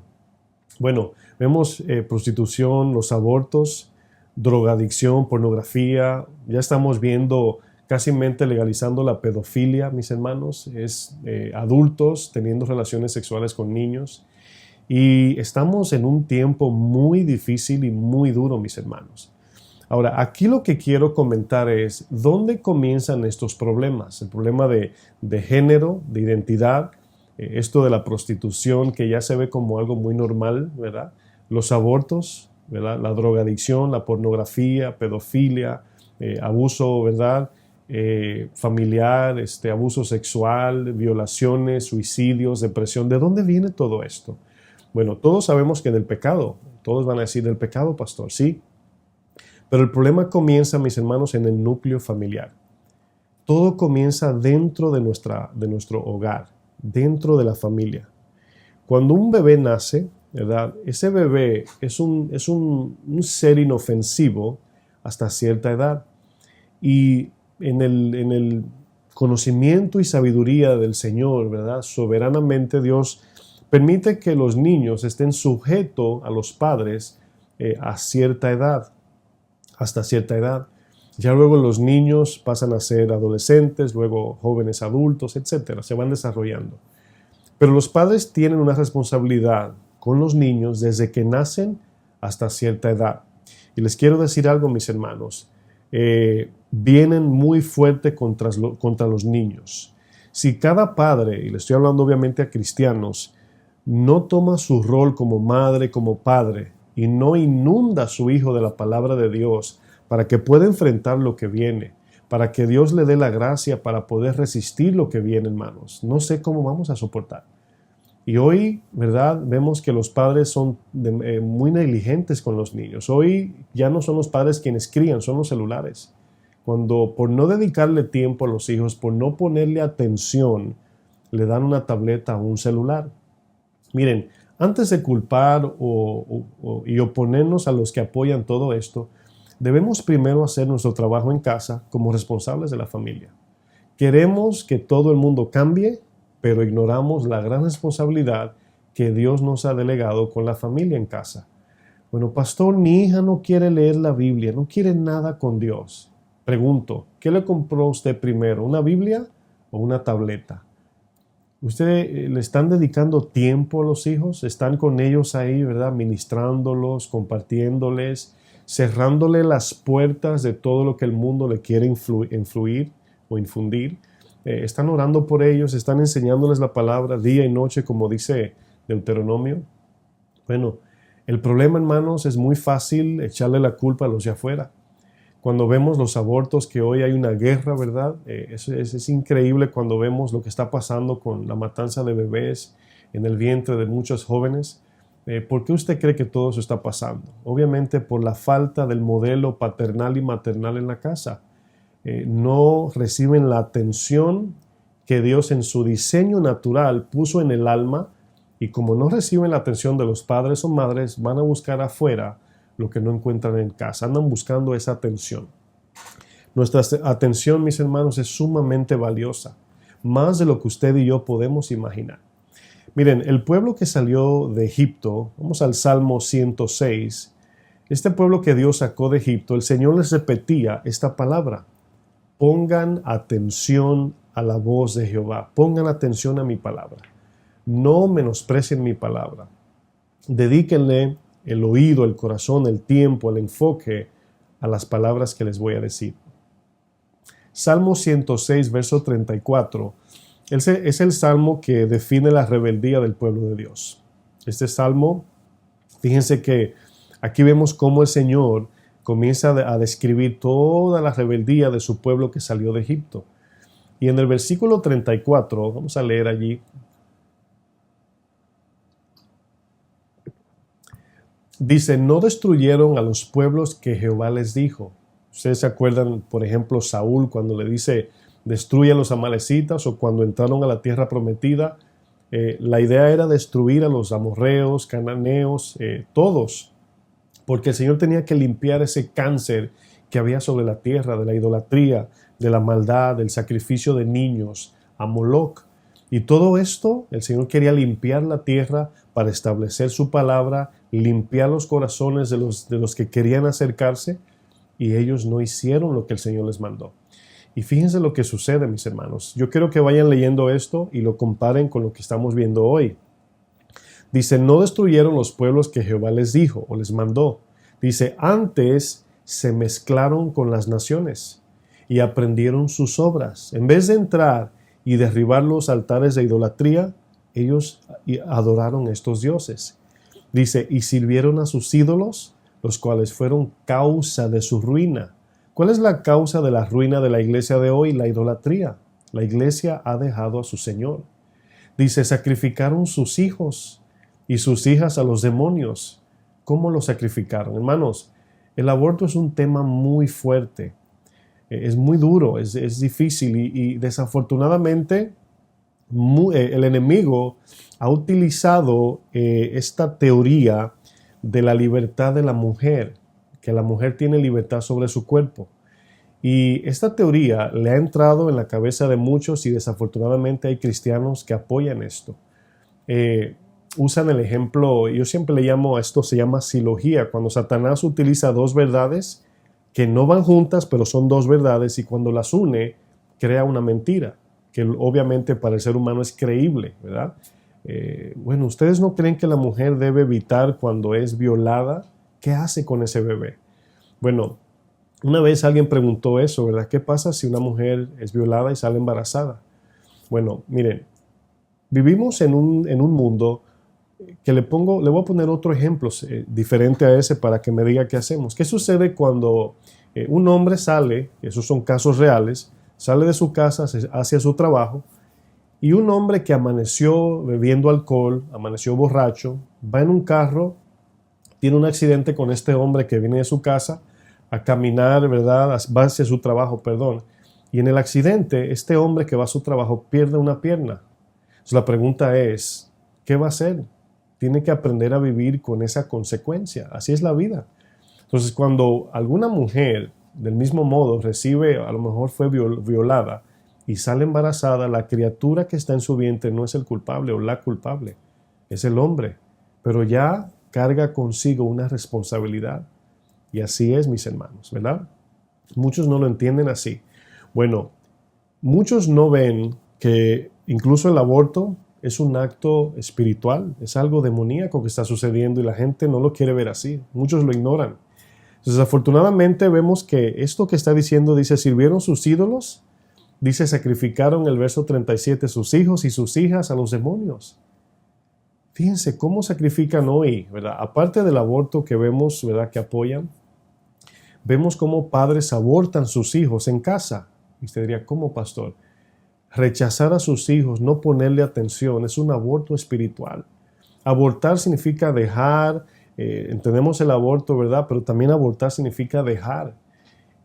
Bueno, vemos prostitución, los abortos, drogadicción, pornografía. Ya estamos viendo casi legalizando la pedofilia, mis hermanos. Es adultos teniendo relaciones sexuales con niños. Y estamos en un tiempo muy difícil y muy duro, mis hermanos. Ahora, aquí lo que quiero comentar es dónde comienzan estos problemas. El problema de género, de identidad, esto de la prostitución que ya se ve como algo muy normal, ¿verdad? Los abortos, ¿verdad? La drogadicción, la pornografía, pedofilia, abuso, ¿verdad? Familiar, abuso sexual, violaciones, suicidios, depresión. ¿De dónde viene todo esto? Bueno, todos sabemos que del pecado. Todos van a decir del pecado, pastor, sí. Pero el problema comienza, mis hermanos, en el núcleo familiar. Todo comienza dentro de nuestro hogar, dentro de la familia. Cuando un bebé nace, ¿verdad? Ese bebé es un ser inofensivo hasta cierta edad. Y en el conocimiento y sabiduría del Señor, ¿verdad? Soberanamente Dios permite que los niños estén sujetos a los padres a cierta edad, hasta cierta edad. Ya luego los niños pasan a ser adolescentes, luego jóvenes adultos, etc. Se van desarrollando. Pero los padres tienen una responsabilidad con los niños desde que nacen hasta cierta edad. Y les quiero decir algo, mis hermanos. Vienen muy fuerte contra los niños. Si cada padre, y le estoy hablando obviamente a cristianos, no toma su rol como madre, como padre, y no inunda a su hijo de la palabra de Dios para que pueda enfrentar lo que viene, para que Dios le dé la gracia para poder resistir lo que viene, hermanos. No sé cómo vamos a soportar. Y hoy, ¿verdad? Vemos que los padres son muy negligentes con los niños. Hoy ya no son los padres quienes crían, son los celulares. Cuando por no dedicarle tiempo a los hijos, por no ponerle atención, le dan una tableta o un celular. Miren, antes de culpar y oponernos a los que apoyan todo esto, debemos primero hacer nuestro trabajo en casa como responsables de la familia. Queremos que todo el mundo cambie, pero ignoramos la gran responsabilidad que Dios nos ha delegado con la familia en casa. Bueno, pastor, mi hija no quiere leer la Biblia, no quiere nada con Dios. Pregunto, ¿qué le compró usted primero, una Biblia o una tableta? ¿Usted le están dedicando tiempo a los hijos? ¿Están con ellos ahí, verdad? Ministrándolos, compartiéndoles, cerrándole las puertas de todo lo que el mundo le quiere influir o infundir. Están orando por ellos, están enseñándoles la palabra día y noche, como dice Deuteronomio. Bueno, El problema, hermanos, es muy fácil echarle la culpa a los de afuera. Cuando vemos los abortos, que hoy hay una guerra, ¿verdad? Es increíble cuando vemos lo que está pasando con la matanza de bebés en el vientre de muchos jóvenes. ¿Por qué usted cree que todo eso está pasando? Obviamente por la falta del modelo paternal y maternal en la casa. No reciben la atención que Dios en su diseño natural puso en el alma, y como no reciben la atención de los padres o madres, van a buscar afuera lo que no encuentran en casa. Andan buscando esa atención. Nuestra atención, mis hermanos, es sumamente valiosa, más de lo que usted y yo podemos imaginar. Miren, el pueblo que salió de Egipto, vamos al Salmo 106, este pueblo que Dios sacó de Egipto, el Señor les repetía esta palabra: pongan atención a la voz de Jehová, pongan atención a mi palabra, no menosprecien mi palabra, dedíquenle el oído, el corazón, el tiempo, el enfoque a las palabras que les voy a decir. Salmo 106, verso 34, es el salmo que define la rebeldía del pueblo de Dios. Este salmo, fíjense que aquí vemos cómo el Señor comienza a describir toda la rebeldía de su pueblo que salió de Egipto. Y en el versículo 34, vamos a leer allí, dice: no destruyeron a los pueblos que Jehová les dijo. Ustedes se acuerdan, por ejemplo, Saúl cuando le dice: destruye a los amalecitas, o cuando entraron a la tierra prometida, la idea era destruir a los amorreos, cananeos, todos, porque el Señor tenía que limpiar ese cáncer que había sobre la tierra, de la idolatría, de la maldad, del sacrificio de niños, a Moloc. Y todo esto, el Señor quería limpiar la tierra para establecer su palabra, limpiar los corazones de los que querían acercarse, y ellos no hicieron lo que el Señor les mandó. Y fíjense lo que sucede, mis hermanos. Yo quiero que vayan leyendo esto y lo comparen con lo que estamos viendo hoy. Dice: no destruyeron los pueblos que Jehová les dijo o les mandó. Dice: antes se mezclaron con las naciones y aprendieron sus obras. En vez de entrar y derribar los altares de idolatría, ellos adoraron a estos dioses. Dice: y sirvieron a sus ídolos, los cuales fueron causa de su ruina. ¿Cuál es la causa de la ruina de la iglesia de hoy? La idolatría. La iglesia ha dejado a su Señor. Dice: sacrificaron sus hijos y sus hijas a los demonios. ¿Cómo los sacrificaron? Hermanos, el aborto es un tema muy fuerte. Es muy duro, es difícil, y desafortunadamente el enemigo ha utilizado esta teoría de la libertad de la mujer, que la mujer tiene libertad sobre su cuerpo. Y esta teoría le ha entrado en la cabeza de muchos, y desafortunadamente hay cristianos que apoyan esto. Usan el ejemplo, yo siempre le llamo a esto, se llama silogía, cuando Satanás utiliza dos verdades que no van juntas, pero son dos verdades, y cuando las une, crea una mentira, que obviamente para el ser humano es creíble, ¿verdad? Bueno, ¿ustedes no creen que la mujer debe evitar cuando es violada? ¿Qué hace con ese bebé? Bueno, una vez alguien preguntó eso, ¿verdad? ¿Qué pasa si una mujer es violada y sale embarazada? Bueno, miren, vivimos en un mundo que le voy a poner otro ejemplo diferente a ese para que me diga qué hacemos. ¿Qué sucede cuando un hombre sale, esos son casos reales, sale de su casa hacia su trabajo, y un hombre que amaneció bebiendo alcohol, amaneció borracho, va en un carro, tiene un accidente con este hombre que viene de su casa a caminar, ¿verdad? Va hacia su trabajo, perdón. Y en el accidente, este hombre que va a su trabajo pierde una pierna. Entonces la pregunta es, ¿qué va a hacer? Tiene que aprender a vivir con esa consecuencia. Así es la vida. Entonces, cuando alguna mujer, del mismo modo, recibe, a lo mejor fue violada y sale embarazada, la criatura que está en su vientre no es el culpable o la culpable, es el hombre. Pero ya carga consigo una responsabilidad. Y así es, mis hermanos, ¿verdad? Muchos no lo entienden así. Bueno, muchos no ven que incluso el aborto es un acto espiritual, es algo demoníaco que está sucediendo, y la gente no lo quiere ver así. Muchos lo ignoran. Entonces, afortunadamente vemos que esto que está diciendo, dice, sirvieron sus ídolos, dice, sacrificaron, el verso 37, sus hijos y sus hijas a los demonios. Fíjense cómo sacrifican hoy, ¿verdad? Aparte del aborto que vemos, ¿verdad?, que apoyan, vemos cómo padres abortan sus hijos en casa. Y usted diría, ¿cómo, pastor? Rechazar a sus hijos, no ponerle atención, es un aborto espiritual. Abortar significa dejar, entendemos el aborto, ¿verdad? Pero también abortar significa dejar.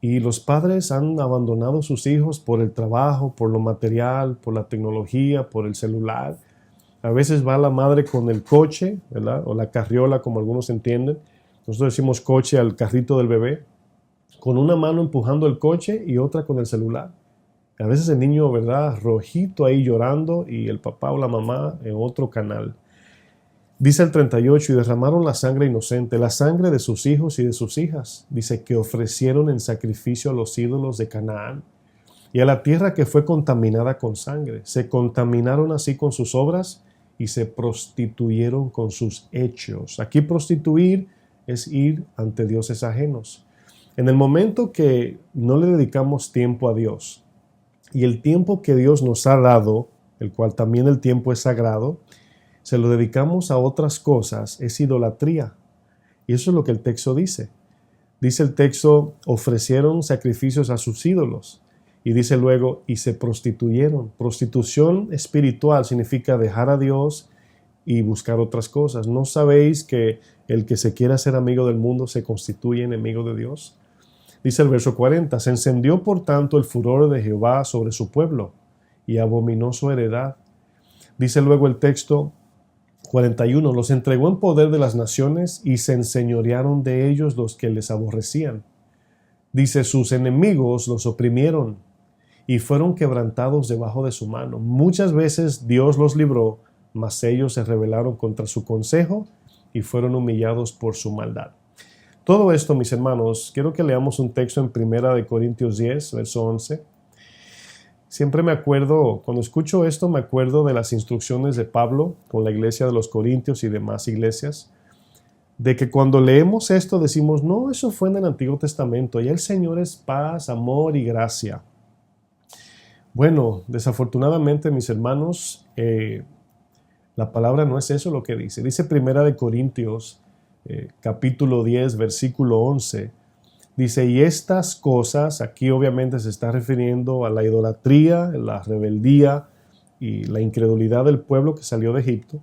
Y los padres han abandonado a sus hijos por el trabajo, por lo material, por la tecnología, por el celular. A veces va la madre con el coche, ¿verdad?, o la carriola, como algunos entienden. Nosotros decimos coche al carrito del bebé, con una mano empujando el coche y otra con el celular. A veces el niño, ¿verdad?, rojito ahí llorando y el papá o la mamá en otro canal. Dice el 38, y derramaron la sangre inocente, la sangre de sus hijos y de sus hijas. Dice que ofrecieron en sacrificio a los ídolos de Canaán y a la tierra que fue contaminada con sangre. Se contaminaron así con sus obras y se prostituyeron con sus hechos. Aquí prostituir es ir ante dioses ajenos. En el momento que no le dedicamos tiempo a Dios, y el tiempo que Dios nos ha dado, el cual también el tiempo es sagrado, se lo dedicamos a otras cosas, es idolatría. Y eso es lo que el texto dice. Dice el texto, ofrecieron sacrificios a sus ídolos. Y dice luego, y se prostituyeron. Prostitución espiritual significa dejar a Dios y buscar otras cosas. ¿No sabéis que el que se quiera ser amigo del mundo se constituye enemigo de Dios? Dice el verso 40, se encendió por tanto el furor de Jehová sobre su pueblo y abominó su heredad. Dice luego el texto 41, los entregó en poder de las naciones y se enseñorearon de ellos los que les aborrecían. Dice, sus enemigos los oprimieron y fueron quebrantados debajo de su mano. Muchas veces Dios los libró, mas ellos se rebelaron contra su consejo y fueron humillados por su maldad. Todo esto, mis hermanos, quiero que leamos un texto en 1 Corintios 10, verso 11. Siempre me acuerdo, cuando escucho esto, me acuerdo de las instrucciones de Pablo con la iglesia de los Corintios y demás iglesias, de que cuando leemos esto decimos, no, eso fue en el Antiguo Testamento, y el Señor es paz, amor y gracia. Bueno, desafortunadamente, mis hermanos, la palabra no es eso lo que dice. Dice 1 Corintios, capítulo 10, versículo 11, dice, y estas cosas, aquí obviamente se está refiriendo a la idolatría, la rebeldía y la incredulidad del pueblo que salió de Egipto.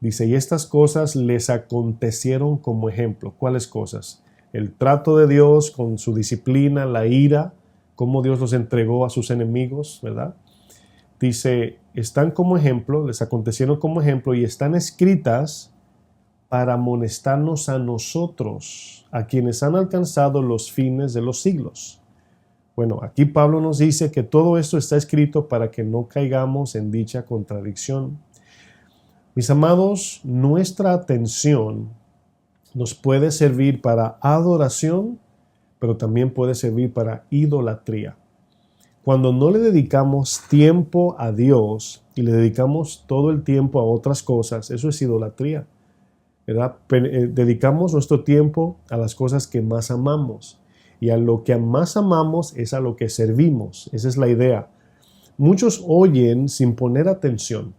Dice, y estas cosas les acontecieron como ejemplo. ¿Cuáles cosas? El trato de Dios con su disciplina, la ira, cómo Dios los entregó a sus enemigos, ¿verdad? Dice, están como ejemplo, les acontecieron como ejemplo y están escritas para amonestarnos a nosotros, a quienes han alcanzado los fines de los siglos. Bueno, aquí Pablo nos dice que todo esto está escrito para que no caigamos en dicha contradicción. Mis amados, nuestra atención nos puede servir para adoración, pero también puede servir para idolatría. Cuando no le dedicamos tiempo a Dios y le dedicamos todo el tiempo a otras cosas, eso es idolatría, ¿verdad? Dedicamos nuestro tiempo a las cosas que más amamos. Y a lo que más amamos es a lo que servimos. Esa es la idea. Muchos oyen sin poner atención.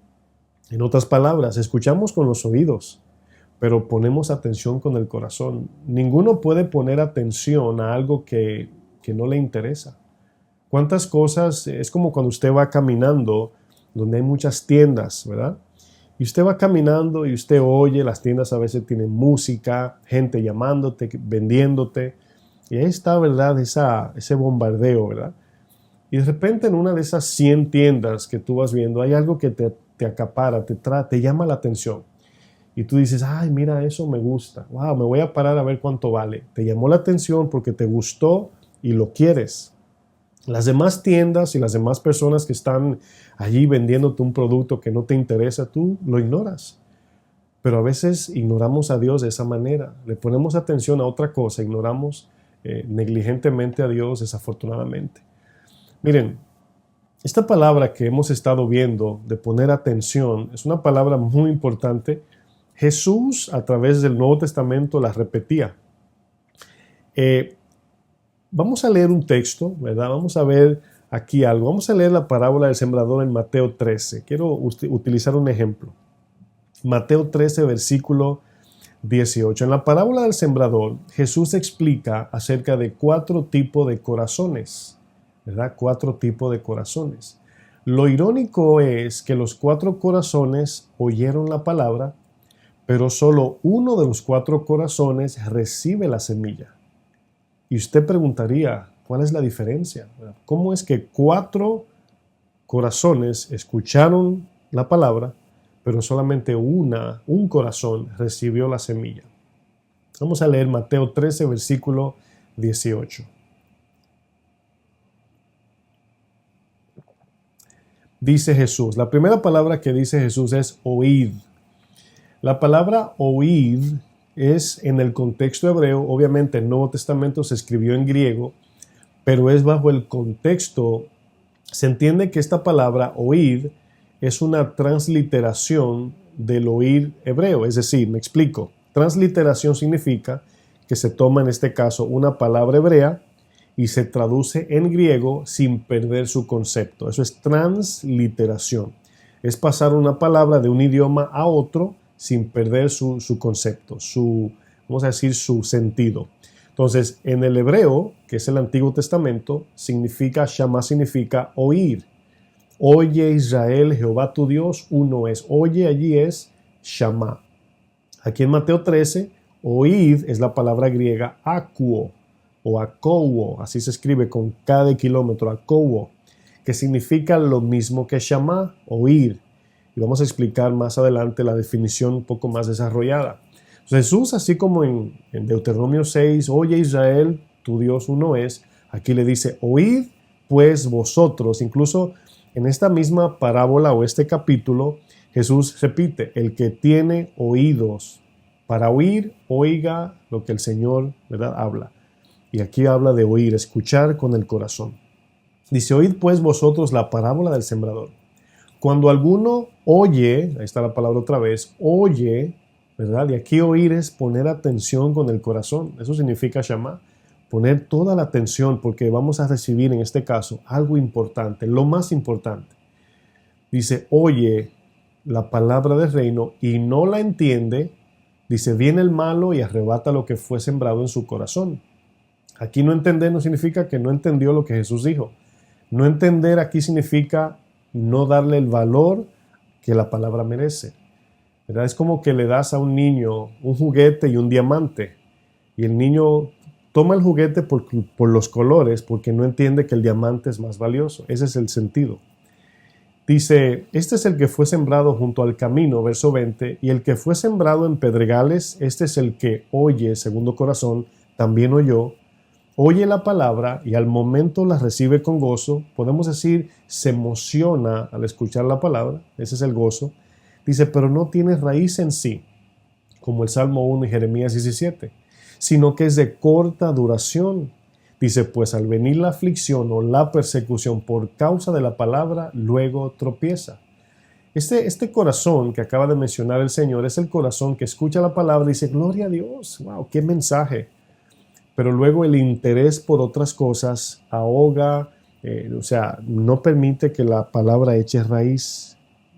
En otras palabras, escuchamos con los oídos, pero ponemos atención con el corazón. Ninguno puede poner atención a algo que no le interesa. ¿Cuántas cosas? Es como cuando usted va caminando donde hay muchas tiendas, ¿verdad? Y usted va caminando y usted oye, las tiendas a veces tienen música, gente llamándote, vendiéndote. Y ahí está, ¿verdad? Ese bombardeo, ¿verdad? Y de repente en una de esas 100 tiendas que tú vas viendo, hay algo que te acapara, te llama la atención. Y tú dices, ay, mira, eso me gusta. Wow, me voy a parar a ver cuánto vale. Te llamó la atención porque te gustó y lo quieres. Las demás tiendas y las demás personas que están allí vendiéndote un producto que no te interesa, tú lo ignoras. Pero a veces ignoramos a Dios de esa manera. Le ponemos atención a otra cosa, ignoramos negligentemente a Dios, desafortunadamente. Miren, esta palabra que hemos estado viendo de poner atención es una palabra muy importante. Jesús a través del Nuevo Testamento la repetía. Vamos a leer un texto, ¿verdad? Vamos a ver aquí algo. Vamos a leer la parábola del sembrador en Mateo 13. Quiero utilizar un ejemplo. Mateo 13, versículo 18. En la parábola del sembrador, Jesús explica acerca de 4 tipos de corazones, ¿verdad? 4 tipos de corazones. Lo irónico es que los 4 corazones oyeron la palabra, pero solo uno de los 4 corazones recibe la semilla. Y usted preguntaría, ¿cuál es la diferencia? ¿Cómo es que 4 corazones escucharon la palabra, pero solamente un corazón recibió la semilla? Vamos a leer Mateo 13, versículo 18. Dice Jesús, la primera palabra que dice Jesús es oíd. La palabra oíd es en el contexto hebreo, obviamente el Nuevo Testamento se escribió en griego, pero es bajo el contexto. Se entiende que esta palabra oíd es una transliteración del oír hebreo, es decir, me explico. Transliteración significa que se toma en este caso una palabra hebrea y se traduce en griego sin perder su concepto. Eso es transliteración. Es pasar una palabra de un idioma a otro sin perder su concepto, vamos a decir, su sentido. Entonces, en el hebreo, que es el Antiguo Testamento, Shama significa oír. Oye Israel, Jehová tu Dios, uno es. Oye allí es Shama. Aquí en Mateo 13, oíd es la palabra griega akuo o akouo, así se escribe con K de kilómetro, akouo, que significa lo mismo que Shama, oír. Y vamos a explicar más adelante la definición un poco más desarrollada. Jesús, así como en Deuteronomio 6, oye Israel, tu Dios uno es, aquí le dice, oíd pues vosotros. Incluso en esta misma parábola o este capítulo, Jesús repite, el que tiene oídos para oír, oiga lo que el Señor, ¿verdad?, habla. Y aquí habla de oír, escuchar con el corazón. Dice, oíd pues vosotros la parábola del sembrador. Cuando alguno oye, ahí está la palabra otra vez, oye, ¿verdad? Y aquí oír es poner atención con el corazón. Eso significa Shama, poner toda la atención, porque vamos a recibir en este caso algo importante, lo más importante. Dice, oye la palabra del reino y no la entiende. Dice, viene el malo y arrebata lo que fue sembrado en su corazón. Aquí no entender no significa que no entendió lo que Jesús dijo. No entender aquí significa no darle el valor que la palabra merece, ¿verdad? Es como que le das a un niño un juguete y un diamante, y el niño toma el juguete por los colores, porque no entiende que el diamante es más valioso. Ese es el sentido. Dice, este es el que fue sembrado junto al camino, verso 20, y el que fue sembrado en pedregales, este es el que oye, segundo corazón, también oyó, oye la palabra y al momento la recibe con gozo. Podemos decir, se emociona al escuchar la palabra. Ese es el gozo. Dice, pero no tiene raíz en sí, como el Salmo 1 y Jeremías 17, sino que es de corta duración. Dice, pues al venir la aflicción o la persecución por causa de la palabra, luego tropieza. Este corazón que acaba de mencionar el Señor es el corazón que escucha la palabra y dice, gloria a Dios, wow, qué mensaje. Pero luego el interés por otras cosas ahoga, no permite que la palabra eche raíz,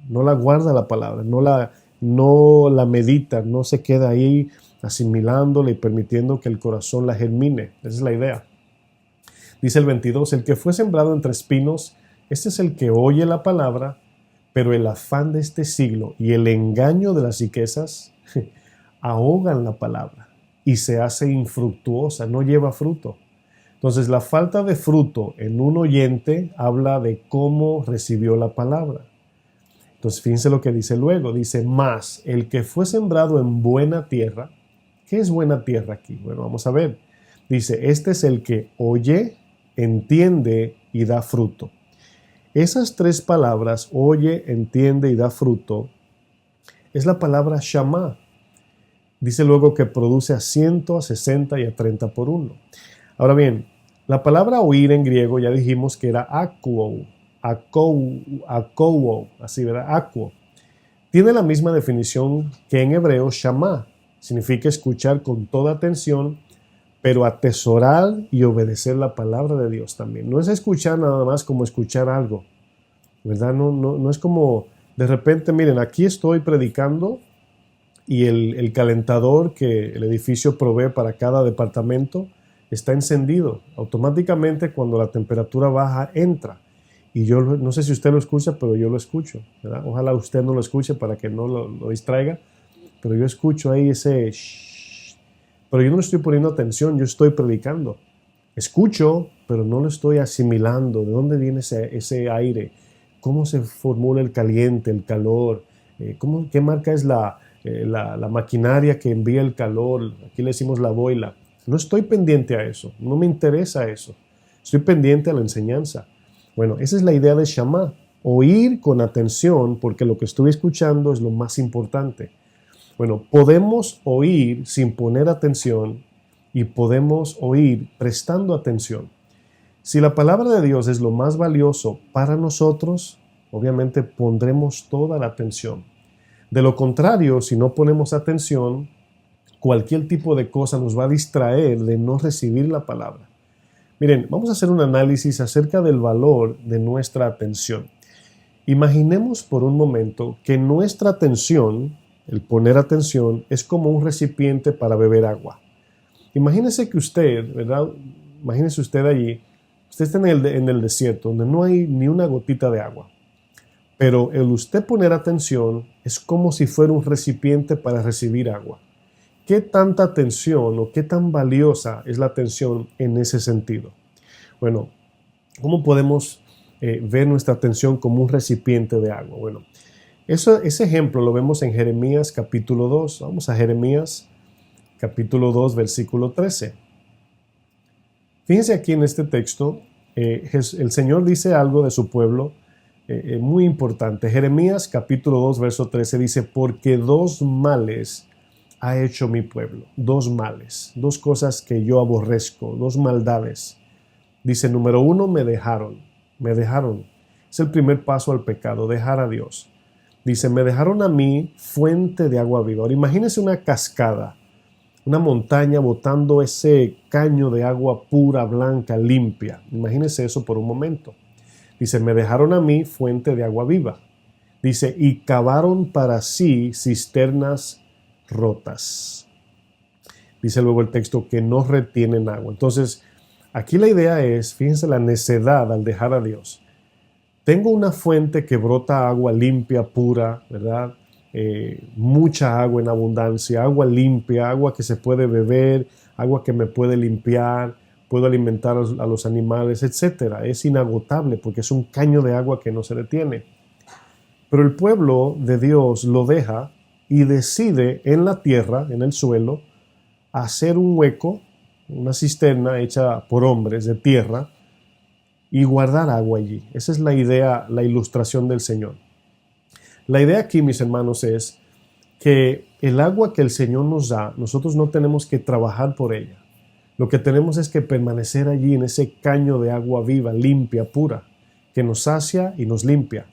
no la guarda la palabra, no la medita, no se queda ahí asimilándola y permitiendo que el corazón la germine. Esa es la idea. Dice el 22, el que fue sembrado entre espinos, este es el que oye la palabra, pero el afán de este siglo y el engaño de las riquezas ahogan la palabra y se hace infructuosa, no lleva fruto. Entonces, la falta de fruto en un oyente habla de cómo recibió la palabra. Entonces, fíjense lo que dice luego. Dice, más el que fue sembrado en buena tierra. ¿Qué es buena tierra aquí? Bueno, vamos a ver. Dice, este es el que oye, entiende y da fruto. Esas 3 palabras, oye, entiende y da fruto, es la palabra Shama. Dice luego que produce a 100, a 60 y a 30 por 1. Ahora bien, la palabra oír en griego ya dijimos que era akouo, así, ¿verdad? Akuo. Tiene la misma definición que en hebreo Shama. Significa escuchar con toda atención, pero atesorar y obedecer la palabra de Dios también. No es escuchar nada más como escuchar algo, ¿verdad? No es como de repente, miren, aquí estoy predicando y el calentador que el edificio provee para cada departamento está encendido. Automáticamente cuando la temperatura baja entra. Y yo no sé si usted lo escucha, pero yo lo escucho, ¿verdad? Ojalá usted no lo escuche para que no lo distraiga, pero yo escucho ahí ese shh. Pero yo no le estoy poniendo atención, yo estoy predicando. Escucho, pero no lo estoy asimilando. ¿De dónde viene ese aire? ¿Cómo se formula el caliente, el calor? ¿Qué marca es la maquinaria que envía el calor? Aquí le decimos la boila. No estoy pendiente a eso, no me interesa eso. Estoy pendiente a la enseñanza. Bueno, esa es la idea de Shama, oír con atención porque lo que estoy escuchando es lo más importante. Bueno, podemos oír sin poner atención y podemos oír prestando atención. Si la palabra de Dios es lo más valioso para nosotros, obviamente pondremos toda la atención. De lo contrario, si no ponemos atención, cualquier tipo de cosa nos va a distraer de no recibir la palabra. Miren, vamos a hacer un análisis acerca del valor de nuestra atención. Imaginemos por un momento que nuestra atención, el poner atención, es como un recipiente para beber agua. Imagínese que usted, ¿verdad? Imagínese usted allí, usted está en el desierto, donde no hay ni una gotita de agua. Pero el usted poner atención es como si fuera un recipiente para recibir agua. ¿Qué tanta atención o qué tan valiosa es la atención en ese sentido? Bueno, ¿cómo podemos ver nuestra atención como un recipiente de agua? Bueno, ese ejemplo lo vemos en Jeremías capítulo 2. Vamos a Jeremías capítulo 2, versículo 13. Fíjense aquí en este texto, el Señor dice algo de su pueblo muy importante. Jeremías capítulo 2, verso 13 dice, porque dos males ha hecho mi pueblo, dos males, dos cosas que yo aborrezco, dos maldades. Dice, número uno, me dejaron. Es el primer paso al pecado, dejar a Dios. Dice, me dejaron a mí fuente de agua viva. Ahora imagínense una cascada, una montaña botando ese caño de agua pura, blanca, limpia. Imagínense eso por un momento. Dice, me dejaron a mí fuente de agua viva. Dice, y cavaron para sí cisternas rotas. Dice luego el texto que no retienen agua. Entonces, aquí la idea es, fíjense la necedad al dejar a Dios. Tengo una fuente que brota agua limpia, pura, ¿verdad? Mucha agua en abundancia, agua limpia, agua que se puede beber, agua que me puede limpiar, puedo alimentar a los animales, etc. Es inagotable porque es un caño de agua que no se detiene. Pero el pueblo de Dios lo deja y decide en la tierra, en el suelo, hacer un hueco, una cisterna hecha por hombres de tierra y guardar agua allí. Esa es la idea, la ilustración del Señor. La idea aquí, mis hermanos, es que el agua que el Señor nos da, nosotros no tenemos que trabajar por ella. Lo que tenemos es que permanecer allí en ese caño de agua viva, limpia, pura, que nos sacia y nos limpia.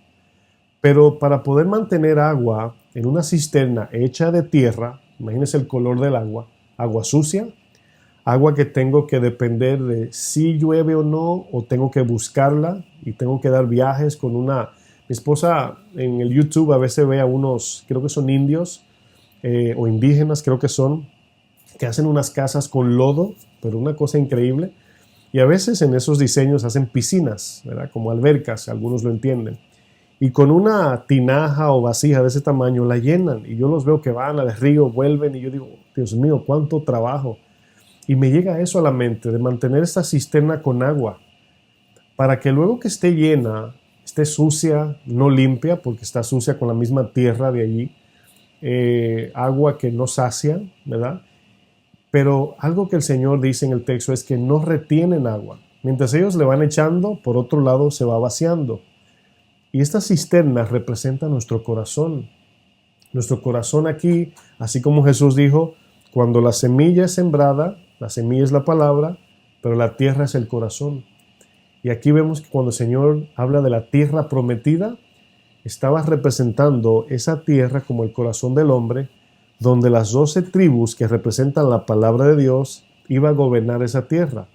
Pero para poder mantener agua en una cisterna hecha de tierra, imagínense el color del agua, agua sucia, agua que tengo que depender de si llueve o no, o tengo que buscarla y tengo que dar viajes con una... Mi esposa en el YouTube a veces ve a unos, creo que son indios o indígenas, creo que son, que hacen unas casas con lodo, pero una cosa increíble. Y a veces en esos diseños hacen piscinas, ¿verdad? Como albercas, algunos lo entienden. Y con una tinaja o vasija de ese tamaño la llenan. Y yo los veo que van al río, vuelven y yo digo, Dios mío, cuánto trabajo. Y me llega eso a la mente, de mantener esta cisterna con agua, para que luego que esté llena, esté sucia, no limpia, porque está sucia con la misma tierra de allí, agua que no sacia, ¿verdad? Pero algo que el Señor dice en el texto es que no retienen agua. Mientras ellos le van echando, por otro lado se va vaciando. Y esta cisterna representa nuestro corazón. Nuestro corazón aquí, así como Jesús dijo, cuando la semilla es sembrada, la semilla es la palabra, pero la tierra es el corazón. Y aquí vemos que cuando el Señor habla de la tierra prometida, estaba representando esa tierra como el corazón del hombre, donde las 12 tribus que representan la palabra de Dios iba a gobernar esa tierra.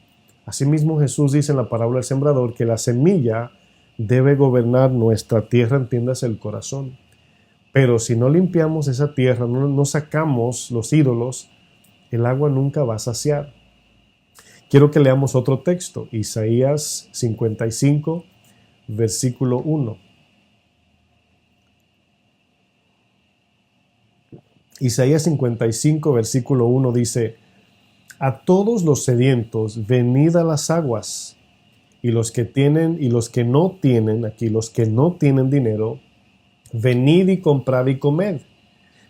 Asimismo, Jesús dice en la parábola del sembrador que la semilla debe gobernar nuestra tierra, entiéndase el corazón. Pero si no limpiamos esa tierra, no sacamos los ídolos, el agua nunca va a saciar. Quiero que leamos otro texto, Isaías 55, versículo 1. Isaías 55, versículo 1 dice: a todos los sedientos, venid a las aguas, y los que tienen y los que no tienen, aquí los que no tienen dinero, venid y comprad y comed.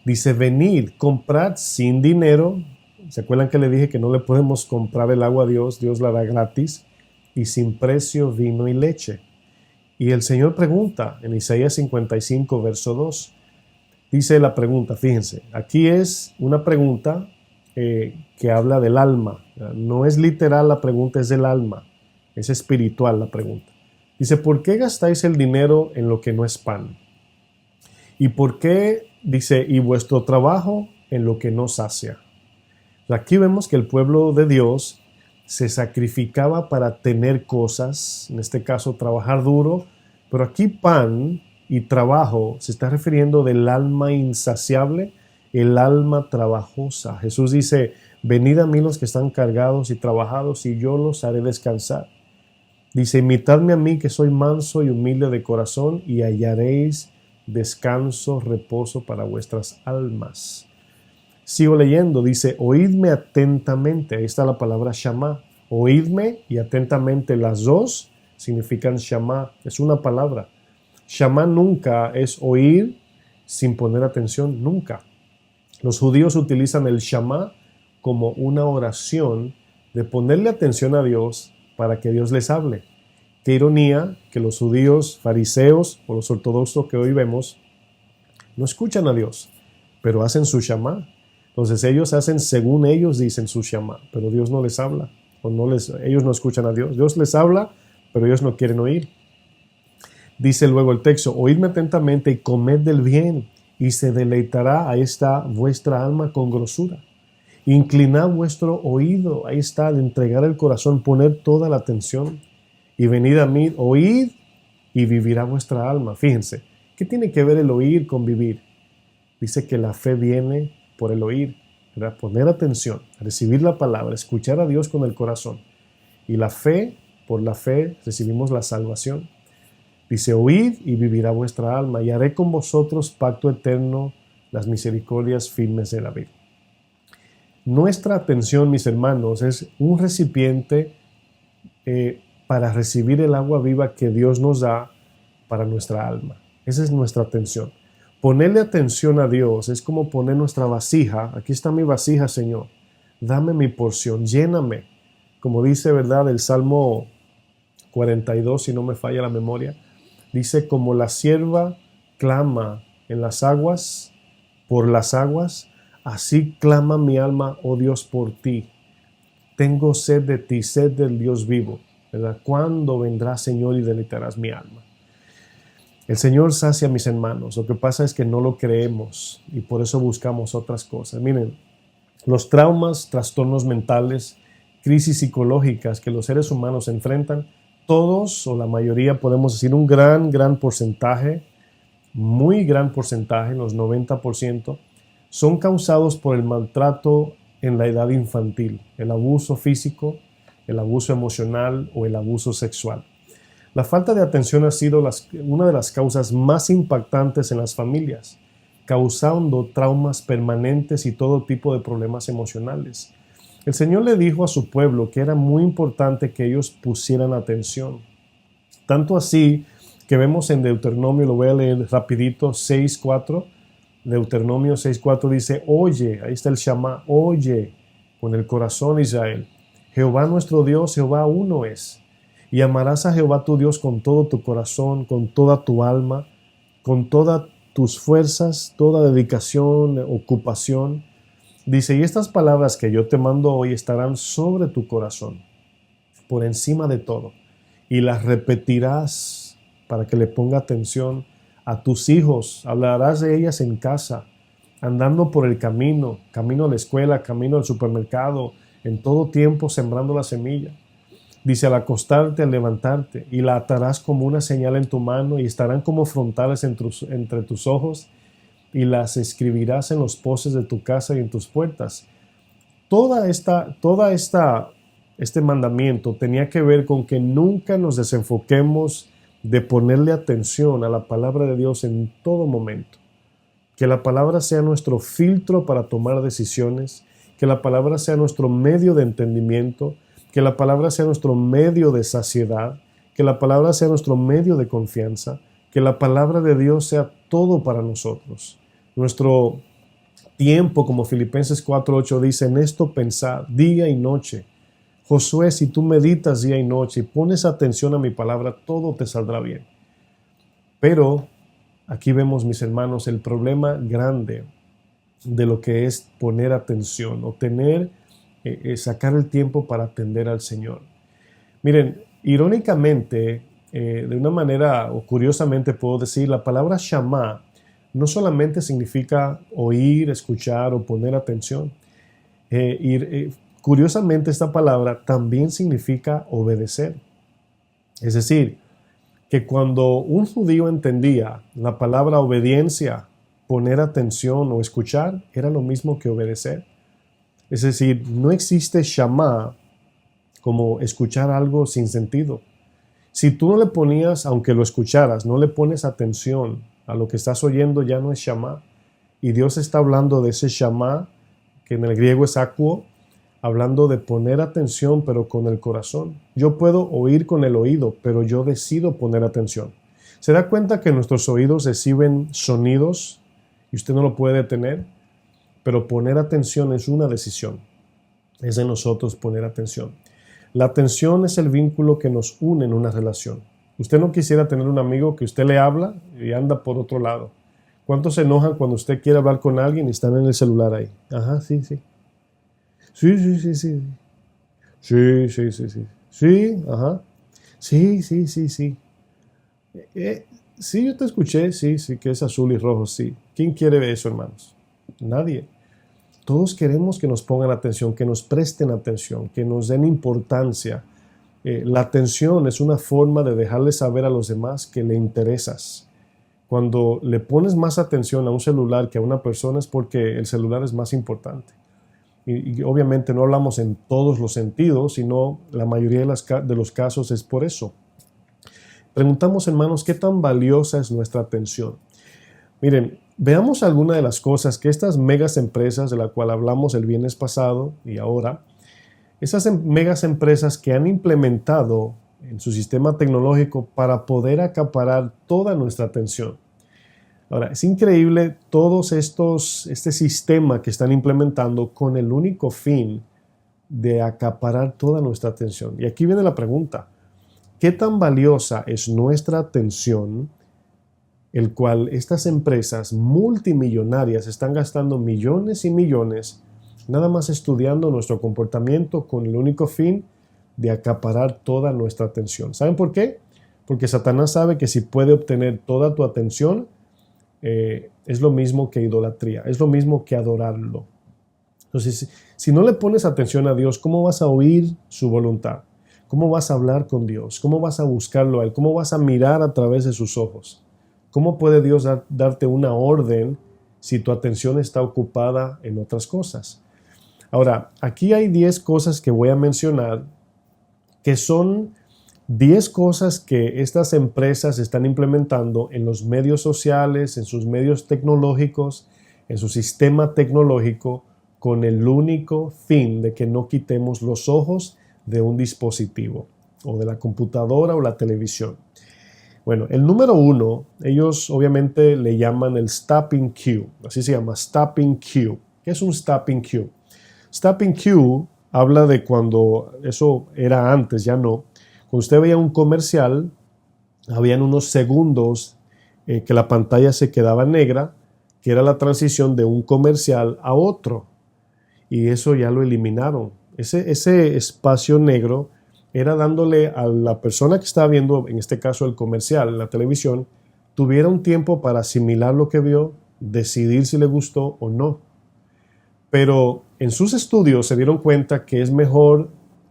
Dice, venid, comprad sin dinero. ¿Se acuerdan que le dije que no le podemos comprar el agua a Dios? Dios la da gratis, y sin precio vino y leche. Y el Señor pregunta en Isaías 55, verso 2. Dice la pregunta, fíjense, aquí es una pregunta que habla del alma. No es literal la pregunta, es del alma. Es espiritual la pregunta. Dice, ¿por qué gastáis el dinero en lo que no es pan? ¿Y por qué, dice, y vuestro trabajo en lo que no sacia? Aquí vemos que el pueblo de Dios se sacrificaba para tener cosas, en este caso trabajar duro, pero aquí pan y trabajo se está refiriendo del alma insaciable, el alma trabajosa. Jesús dice, venid a mí los que están cargados y trabajados y yo los haré descansar. Dice, imitadme a mí que soy manso y humilde de corazón y hallaréis descanso, reposo para vuestras almas. Sigo leyendo, dice, oídme atentamente. Ahí está la palabra Shama. Oídme y atentamente, las dos significan Shama. Es una palabra. Shama nunca es oír sin poner atención, nunca. Los judíos utilizan el Shama como una oración de ponerle atención a Dios para que Dios les hable. Qué ironía que los judíos fariseos o los ortodoxos que hoy vemos no escuchan a Dios, pero hacen su Shama. Entonces ellos hacen según ellos dicen su Shama, pero Dios no les habla, ellos no escuchan a Dios. Dios les habla, pero ellos no quieren oír. Dice luego el texto, oídme atentamente y comed del bien, y se deleitará, ahí está, vuestra alma con grosura. Inclinad vuestro oído, ahí está, de entregar el corazón, poner toda la atención. Y venid a mí, oíd, y vivirá vuestra alma. Fíjense, ¿qué tiene que ver el oír con vivir? Dice que la fe viene por el oír, ¿verdad? Poner atención, recibir la palabra, escuchar a Dios con el corazón. Y la fe, por la fe, recibimos la salvación. Dice, oíd y vivirá vuestra alma, y haré con vosotros pacto eterno, las misericordias firmes de David. Nuestra atención, mis hermanos, es un recipiente para recibir el agua viva que Dios nos da para nuestra alma. Esa es nuestra atención. Ponerle atención a Dios es como poner nuestra vasija. Aquí está mi vasija, Señor. Dame mi porción, lléname. Como dice, ¿verdad?, el Salmo 42, si no me falla la memoria. Dice, como la sierva clama en las aguas, por las aguas, así clama mi alma, oh Dios, por ti. Tengo sed de ti, sed del Dios vivo, ¿verdad? ¿Cuándo vendrás, Señor, y deleitarás mi alma? El Señor sacia a mis hermanos. Lo que pasa es que no lo creemos y por eso buscamos otras cosas. Miren, los traumas, trastornos mentales, crisis psicológicas que los seres humanos enfrentan, todos o la mayoría, podemos decir un gran porcentaje, muy gran porcentaje, los 90%, son causados por el maltrato en la edad infantil, el abuso físico, el abuso emocional o el abuso sexual. La falta de atención ha sido una de las causas más impactantes en las familias, causando traumas permanentes y todo tipo de problemas emocionales. El Señor le dijo a su pueblo que era muy importante que ellos pusieran atención. Tanto así que vemos en Deuteronomio, lo voy a leer rapidito, 6:4. Deuteronomio 6:4 dice, oye, ahí está el Shama, oye con el corazón, Israel. Jehová nuestro Dios, Jehová uno es. Y amarás a Jehová tu Dios con todo tu corazón, con toda tu alma, con todas tus fuerzas, toda dedicación, ocupación. Dice, y estas palabras que yo te mando hoy estarán sobre tu corazón, por encima de todo, y las repetirás para que le ponga atención a tus hijos. Hablarás de ellas en casa, andando por el camino a la escuela, camino al supermercado, en todo tiempo sembrando la semilla. Dice, al acostarte, al levantarte, y la atarás como una señal en tu mano, y estarán como frontales entre tus ojos, y las escribirás en los postes de tu casa y en tus puertas. Este mandamiento tenía que ver con que nunca nos desenfoquemos de ponerle atención a la palabra de Dios en todo momento. Que la palabra sea nuestro filtro para tomar decisiones, que la palabra sea nuestro medio de entendimiento, que la palabra sea nuestro medio de saciedad, que la palabra sea nuestro medio de confianza, que la palabra de Dios sea todo para nosotros. Nuestro tiempo, como Filipenses 4:8 dice, en esto pensad día y noche. Josué, si tú meditas día y noche y pones atención a mi palabra, todo te saldrá bien. Pero aquí vemos, mis hermanos, el problema grande de lo que es poner atención o sacar el tiempo para atender al Señor. Miren, irónicamente, de una manera o curiosamente puedo decir, la palabra Shama no solamente significa oír, escuchar o poner atención. Curiosamente, esta palabra también significa obedecer. Es decir, que cuando un judío entendía la palabra obediencia, poner atención o escuchar, era lo mismo que obedecer. Es decir, no existe Shama como escuchar algo sin sentido. Si tú no le ponías, aunque lo escucharas, no le pones atención a lo que estás oyendo, ya no es Shama. Y Dios está hablando de ese Shama, que en el griego es akuo, hablando de poner atención, pero con el corazón. Yo puedo oír con el oído, pero yo decido poner atención. ¿Se da cuenta que nuestros oídos reciben sonidos y usted no lo puede detener? Pero poner atención es una decisión. Es de nosotros poner atención. La atención es el vínculo que nos une en una relación. Usted no quisiera tener un amigo que usted le habla y anda por otro lado. ¿Cuántos se enojan cuando usted quiere hablar con alguien y están en el celular ahí? Ajá, sí. Sí. Sí. Sí, ajá. Sí. Sí, yo te escuché, sí, que es azul y rojo, sí. ¿Quién quiere eso, hermanos? Nadie. Todos queremos que nos pongan atención, que nos presten atención, que nos den importancia. La atención es una forma de dejarle saber a los demás que le interesas. Cuando le pones más atención a un celular que a una persona es porque el celular es más importante. Y obviamente no hablamos en todos los sentidos, sino la mayoría de los casos es por eso. Preguntamos, hermanos, ¿qué tan valiosa es nuestra atención? Miren, veamos algunas de las cosas que estas megas empresas de las cuales hablamos el viernes pasado y ahora, esas megas empresas que han implementado en su sistema tecnológico para poder acaparar toda nuestra atención. Ahora, es increíble este sistema que están implementando con el único fin de acaparar toda nuestra atención. Y aquí viene la pregunta, ¿qué tan valiosa es nuestra atención, el cual estas empresas multimillonarias están gastando millones y millones nada más estudiando nuestro comportamiento con el único fin de acaparar toda nuestra atención? ¿Saben por qué? Porque Satanás sabe que si puede obtener toda tu atención, es lo mismo que idolatría, es lo mismo que adorarlo. Entonces, si no le pones atención a Dios, ¿cómo vas a oír su voluntad? ¿Cómo vas a hablar con Dios? ¿Cómo vas a buscarlo a Él? ¿Cómo vas a mirar a través de sus ojos? ¿Cómo puede Dios darte una orden si tu atención está ocupada en otras cosas? Ahora, aquí hay 10 cosas que voy a mencionar que son 10 cosas que estas empresas están implementando en los medios sociales, en sus medios tecnológicos, en su sistema tecnológico, con el único fin de que no quitemos los ojos de un dispositivo, o de la computadora o la televisión. Bueno, el número 1, ellos obviamente le llaman el stopping cue, así se llama, stopping cue. ¿Qué es un stopping cue? Stopping cue habla de cuando, eso era antes, ya no. Cuando usted veía un comercial, habían unos segundos que la pantalla se quedaba negra, que era la transición de un comercial a otro. Y eso ya lo eliminaron. Ese espacio negro era dándole a la persona que estaba viendo, en este caso el comercial en la televisión, tuviera un tiempo para asimilar lo que vio, decidir si le gustó o no. Pero en sus estudios se dieron cuenta que es mejor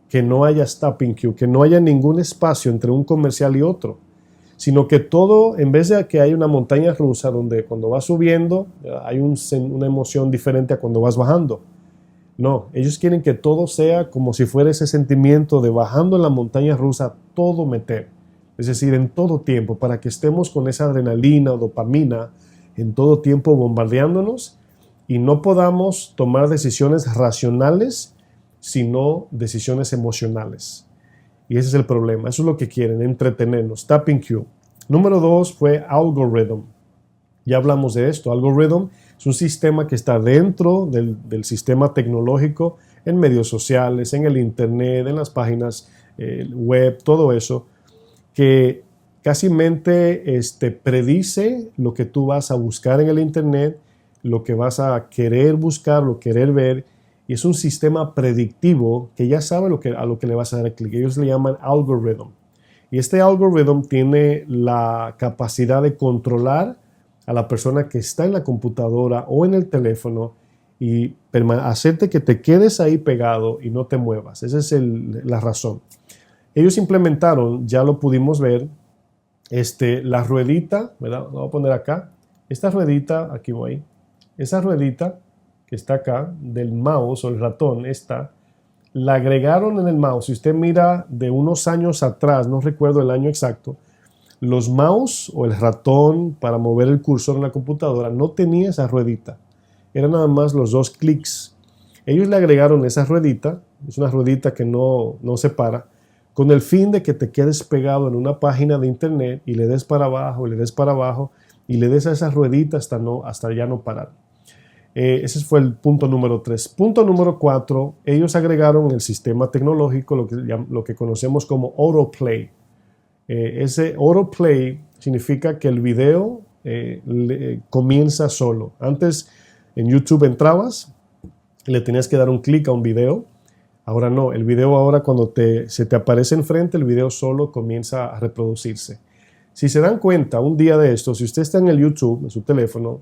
que no haya stopping cue, que no haya ningún espacio entre un comercial y otro. sino que todo, en vez de que hay una montaña rusa donde cuando vas subiendo hay una emoción diferente a cuando vas bajando. No, ellos quieren que todo sea como si fuera ese sentimiento de bajando en la montaña rusa, todo meter. Es decir, en todo tiempo, para que estemos con esa adrenalina o dopamina en todo tiempo bombardeándonos y no podamos tomar decisiones racionales, sino decisiones emocionales. Y ese es el problema. Eso es lo que quieren, entretenernos. Tapping Cue. Número 2 fue Algorithm. Ya hablamos de esto. Algorithm es un sistema que está dentro del sistema tecnológico, en medios sociales, en el internet, en las páginas web, todo eso, que casi predice lo que tú vas a buscar en el internet, lo que vas a querer buscar, lo querer ver, y es un sistema predictivo que ya sabe a lo que le vas a dar clic. Ellos le llaman algorithm. Y este algorithm tiene la capacidad de controlar a la persona que está en la computadora o en el teléfono y hacerte que te quedes ahí pegado y no te muevas. Esa es la razón. Ellos implementaron, ya lo pudimos ver, la ruedita, ¿verdad? Lo voy a poner acá. Esta ruedita, aquí voy. Esa ruedita que está acá, del mouse o el ratón, la agregaron en el mouse. Si usted mira de unos años atrás, no recuerdo el año exacto, los mouse o el ratón para mover el cursor en la computadora no tenía esa ruedita. Eran nada más los 2 clics. Ellos le agregaron esa ruedita, es una ruedita que no se para, con el fin de que te quedes pegado en una página de internet y le des para abajo, y le des para abajo, y le des a esa ruedita hasta ya no parar. Ese fue el punto número 3. Punto número 4, ellos agregaron el sistema tecnológico, lo que conocemos como autoplay. Ese autoplay significa que el video comienza solo. Antes en YouTube entrabas, le tenías que dar un clic a un video. Ahora no, el video ahora cuando se te aparece enfrente, el video solo comienza a reproducirse. Si se dan cuenta, un día de esto, si usted está en el YouTube, en su teléfono,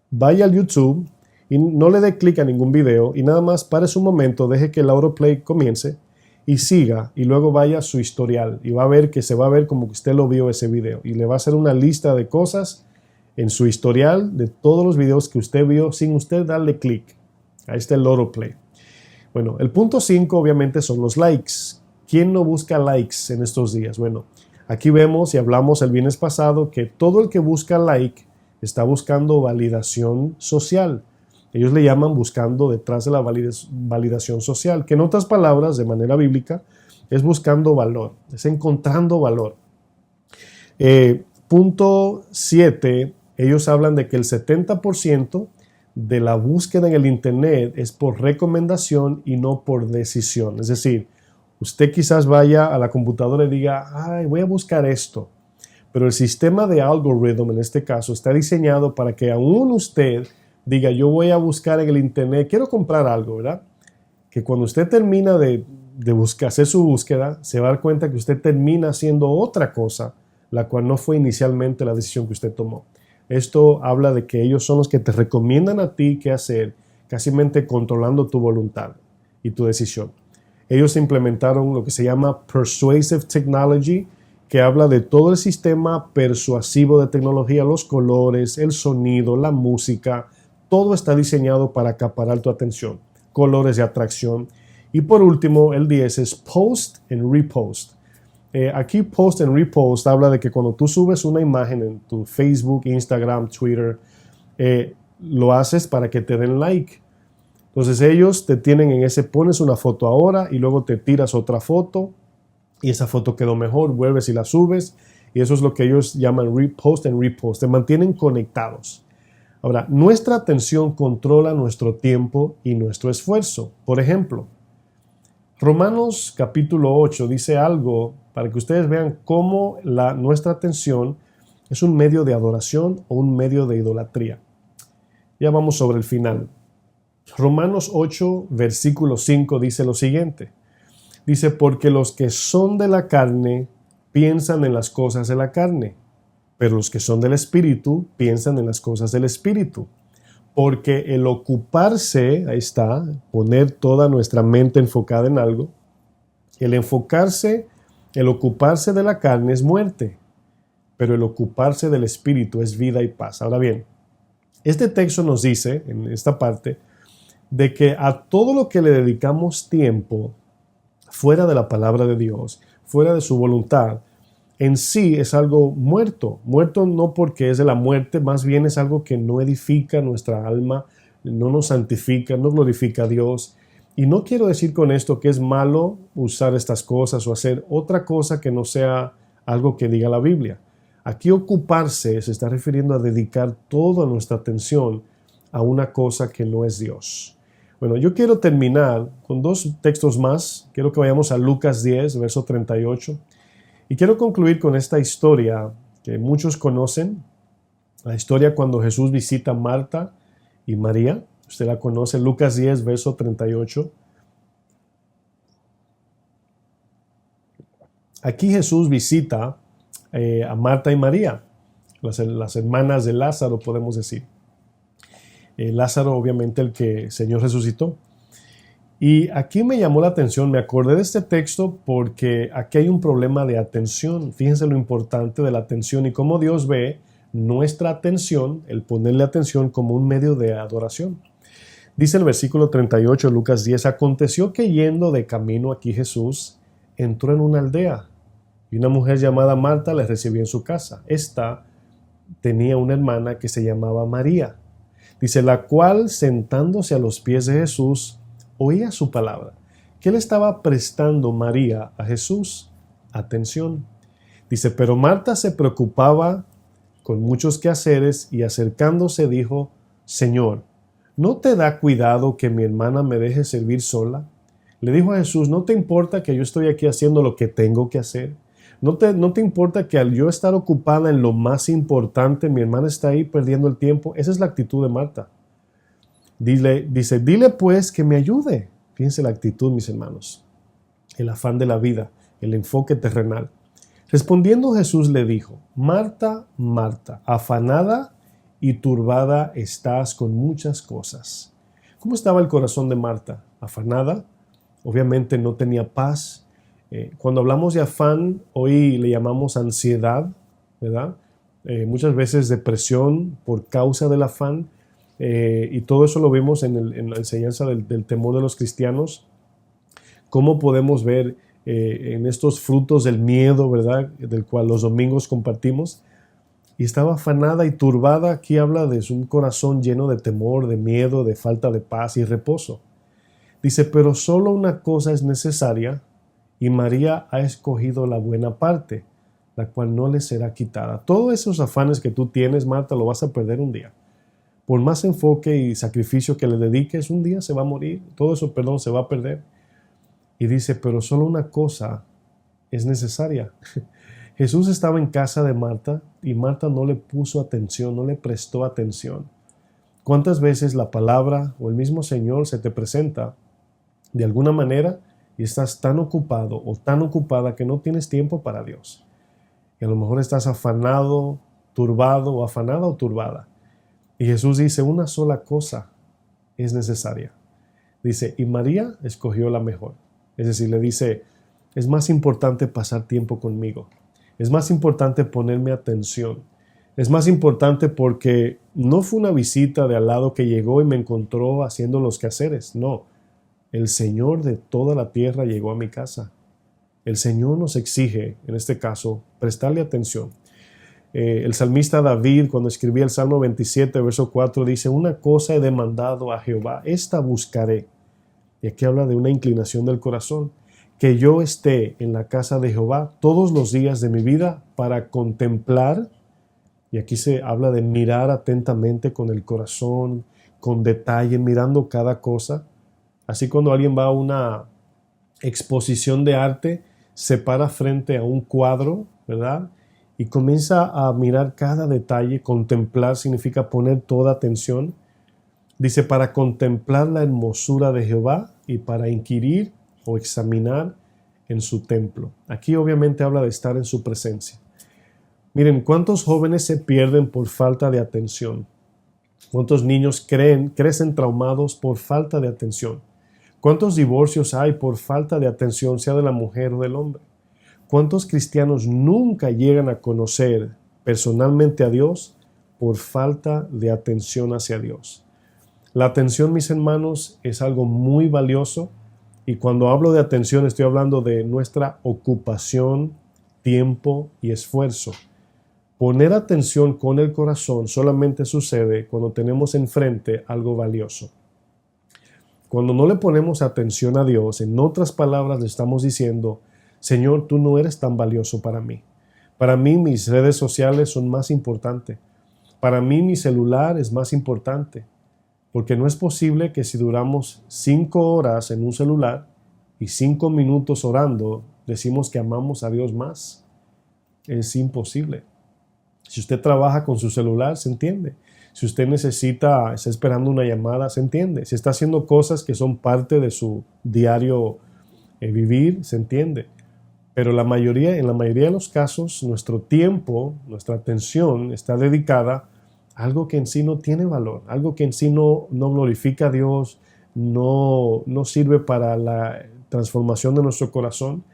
vaya al YouTube y no le dé clic a ningún video y nada más pare un momento, deje que el autoplay comience y siga y luego vaya a su historial y va a ver que se va a ver como que usted lo vio ese video y le va a hacer una lista de cosas en su historial de todos los videos que usted vio sin usted darle clic. Ahí está el autoplay. Bueno, el punto 5 obviamente son los likes. ¿Quién no busca likes en estos días? Bueno, aquí vemos y hablamos el viernes pasado que todo el que busca like está buscando validación social. Ellos le llaman buscando detrás de la validación social, que en otras palabras, de manera bíblica, es buscando valor, es encontrando valor. Punto 7, ellos hablan de que el 70% de la búsqueda en el internet es por recomendación y no por decisión. Es decir, usted quizás vaya a la computadora y diga, ay, voy a buscar esto. Pero el sistema de algoritmo, en este caso, está diseñado para que aún usted diga, yo voy a buscar en el internet, quiero comprar algo, ¿verdad? Que cuando usted termina de hacer su búsqueda, se va a dar cuenta que usted termina haciendo otra cosa, la cual no fue inicialmente la decisión que usted tomó. Esto habla de que ellos son los que te recomiendan a ti qué hacer, casi controlando tu voluntad y tu decisión. Ellos implementaron lo que se llama Persuasive Technology, que habla de todo el sistema persuasivo de tecnología, los colores, el sonido, la música, todo está diseñado para acaparar tu atención, colores de atracción. Y por último, el 10 es Post and Repost. Aquí Post and Repost habla de que cuando tú subes una imagen en tu Facebook, Instagram, Twitter, lo haces para que te den like. Entonces ellos te tienen en ese, pones una foto ahora y luego te tiras otra foto y esa foto quedó mejor, vuelves y la subes y eso es lo que ellos llaman Post and Repost. Te mantienen conectados. Ahora, nuestra atención controla nuestro tiempo y nuestro esfuerzo. Por ejemplo, Romanos capítulo 8 dice algo para que ustedes vean cómo nuestra atención es un medio de adoración o un medio de idolatría. Ya vamos sobre el final. Romanos 8, versículo 5 dice lo siguiente. Dice, porque los que son de la carne piensan en las cosas de la carne, pero los que son del Espíritu piensan en las cosas del Espíritu. Porque el ocuparse, ahí está, poner toda nuestra mente enfocada en algo, el ocuparse de la carne es muerte, pero el ocuparse del Espíritu es vida y paz. Ahora bien, este texto nos dice, en esta parte, de que a todo lo que le dedicamos tiempo, fuera de la palabra de Dios, fuera de su voluntad, en sí es algo muerto. Muerto no porque es de la muerte, más bien es algo que no edifica nuestra alma, no nos santifica, no glorifica a Dios. Y no quiero decir con esto que es malo usar estas cosas o hacer otra cosa que no sea algo que diga la Biblia. Aquí ocuparse se está refiriendo a dedicar toda nuestra atención a una cosa que no es Dios. Bueno, yo quiero terminar con dos textos más. Quiero que vayamos a Lucas 10, verso 38. Y quiero concluir con esta historia que muchos conocen, la historia cuando Jesús visita a Marta y María. Usted la conoce, Lucas 10, verso 38. Aquí Jesús visita a Marta y María, las hermanas de Lázaro, podemos decir. Lázaro, obviamente, el que el Señor resucitó. Y aquí me llamó la atención, me acordé de este texto porque aquí hay un problema de atención. Fíjense lo importante de la atención y cómo Dios ve nuestra atención, el ponerle atención como un medio de adoración. Dice el versículo 38 de Lucas 10, aconteció que yendo de camino aquí Jesús entró en una aldea y una mujer llamada Marta le recibió en su casa. Esta tenía una hermana que se llamaba María. Dice, la cual sentándose a los pies de Jesús oía su palabra. ¿Qué le estaba prestando María a Jesús? Atención. Dice, pero Marta se preocupaba con muchos quehaceres y acercándose dijo, Señor, ¿no te da cuidado que mi hermana me deje servir sola? Le dijo a Jesús, ¿no te importa que yo estoy aquí haciendo lo que tengo que hacer? ¿No te importa que al yo estar ocupada en lo más importante, mi hermana está ahí perdiendo el tiempo? Esa es la actitud de Marta. Dice, dile pues que me ayude. Fíjense la actitud, mis hermanos. El afán de la vida, el enfoque terrenal. Respondiendo Jesús le dijo, Marta, Marta, afanada y turbada estás con muchas cosas. ¿Cómo estaba el corazón de Marta? Afanada, obviamente no tenía paz. Cuando hablamos de afán, hoy le llamamos ansiedad, ¿verdad? Muchas veces depresión por causa del afán. Y todo eso lo vemos en la enseñanza del temor de los cristianos. Cómo podemos ver en estos frutos del miedo, ¿verdad? Del cual los domingos compartimos. Y estaba afanada y turbada. Aquí habla de un corazón lleno de temor, de miedo, de falta de paz y reposo. Dice, pero solo una cosa es necesaria y María ha escogido la buena parte, la cual no le será quitada. Todos esos afanes que tú tienes, Marta, lo vas a perder un día. Por más enfoque y sacrificio que le dediques, un día se va a morir. Todo eso, se va a perder. Y dice, pero solo una cosa es necesaria. Jesús estaba en casa de Marta y Marta no le puso atención, no le prestó atención. ¿Cuántas veces la palabra o el mismo Señor se te presenta de alguna manera y estás tan ocupado o tan ocupada que no tienes tiempo para Dios? Y a lo mejor estás afanado, turbado o afanada o turbada. Y Jesús dice, una sola cosa es necesaria. Dice, y María escogió la mejor. Es decir, le dice, es más importante pasar tiempo conmigo. Es más importante ponerme atención. Es más importante porque no fue una visita de al lado que llegó y me encontró haciendo los quehaceres. No, el Señor de toda la tierra llegó a mi casa. El Señor nos exige, en este caso, prestarle atención. El salmista David, cuando escribía el Salmo 27, verso 4, dice, una cosa he demandado a Jehová, esta buscaré. Y aquí habla de una inclinación del corazón, que yo esté en la casa de Jehová todos los días de mi vida para contemplar, y aquí se habla de mirar atentamente con el corazón, con detalle, mirando cada cosa. Así cuando alguien va a una exposición de arte, se para frente a un cuadro, ¿verdad? Y comienza a mirar cada detalle. Contemplar significa poner toda atención. Dice, para contemplar la hermosura de Jehová y para inquirir o examinar en su templo. Aquí obviamente habla de estar en su presencia. Miren, ¿cuántos jóvenes se pierden por falta de atención? ¿Cuántos niños crecen traumados por falta de atención? ¿Cuántos divorcios hay por falta de atención, sea de la mujer o del hombre? ¿Cuántos cristianos nunca llegan a conocer personalmente a Dios por falta de atención hacia Dios. La atención, mis hermanos, es algo muy valioso, y cuando hablo de atención estoy hablando de nuestra ocupación, tiempo y esfuerzo. Poner atención con el corazón solamente sucede cuando tenemos enfrente algo valioso. Cuando no le ponemos atención a Dios, en otras palabras le estamos diciendo: Señor, tú no eres tan valioso para mí. Para mí mis redes sociales son más importantes. Para mí mi celular es más importante. Porque no es posible que si duramos 5 horas en un celular y 5 minutos orando, decimos que amamos a Dios más. Es imposible. Si usted trabaja con su celular, se entiende. Si usted está esperando una llamada, se entiende. Si está haciendo cosas que son parte de su diario vivir, se entiende. Pero en la mayoría de los casos, nuestro tiempo, nuestra atención está dedicada algo que en sí no tiene valor, algo que en sí no glorifica a Dios, no sirve para la transformación de nuestro corazón.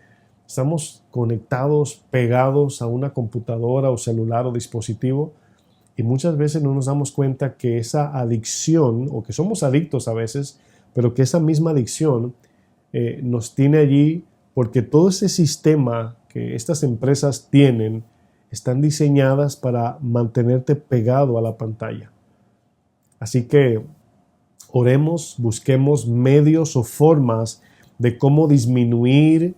Estamos conectados, pegados a una computadora o celular o dispositivo, y muchas veces no nos damos cuenta que esa adicción, o que somos adictos a veces, pero que esa misma adicción nos tiene allí, porque todo ese sistema que estas empresas tienen están diseñadas para mantenerte pegado a la pantalla. Así que oremos, busquemos medios o formas de cómo disminuir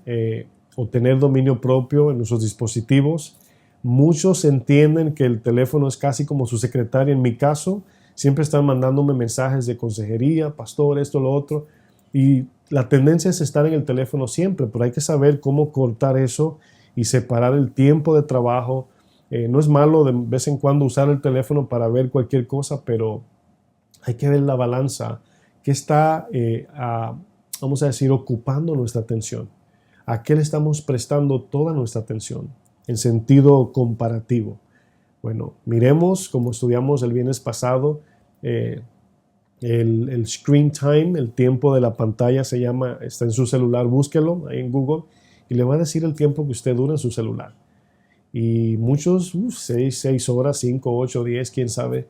o tener dominio propio en nuestros dispositivos. Muchos entienden que el teléfono es casi como su secretaria. En mi caso, siempre están mandándome mensajes de consejería: pastor, esto, lo otro. Y la tendencia es estar en el teléfono siempre, pero hay que saber cómo cortar eso y separar el tiempo de trabajo. No es malo de vez en cuando usar el teléfono para ver cualquier cosa, pero hay que ver la balanza que está, vamos a decir, ocupando nuestra atención. ¿A qué le estamos prestando toda nuestra atención en sentido comparativo? Bueno, miremos, como estudiamos el viernes pasado, el screen time, el tiempo de la pantalla está en su celular. Búsquelo ahí en Google y le va a decir el tiempo que usted dura en su celular. Y muchos, 6 horas, 5, 8, 10, quién sabe,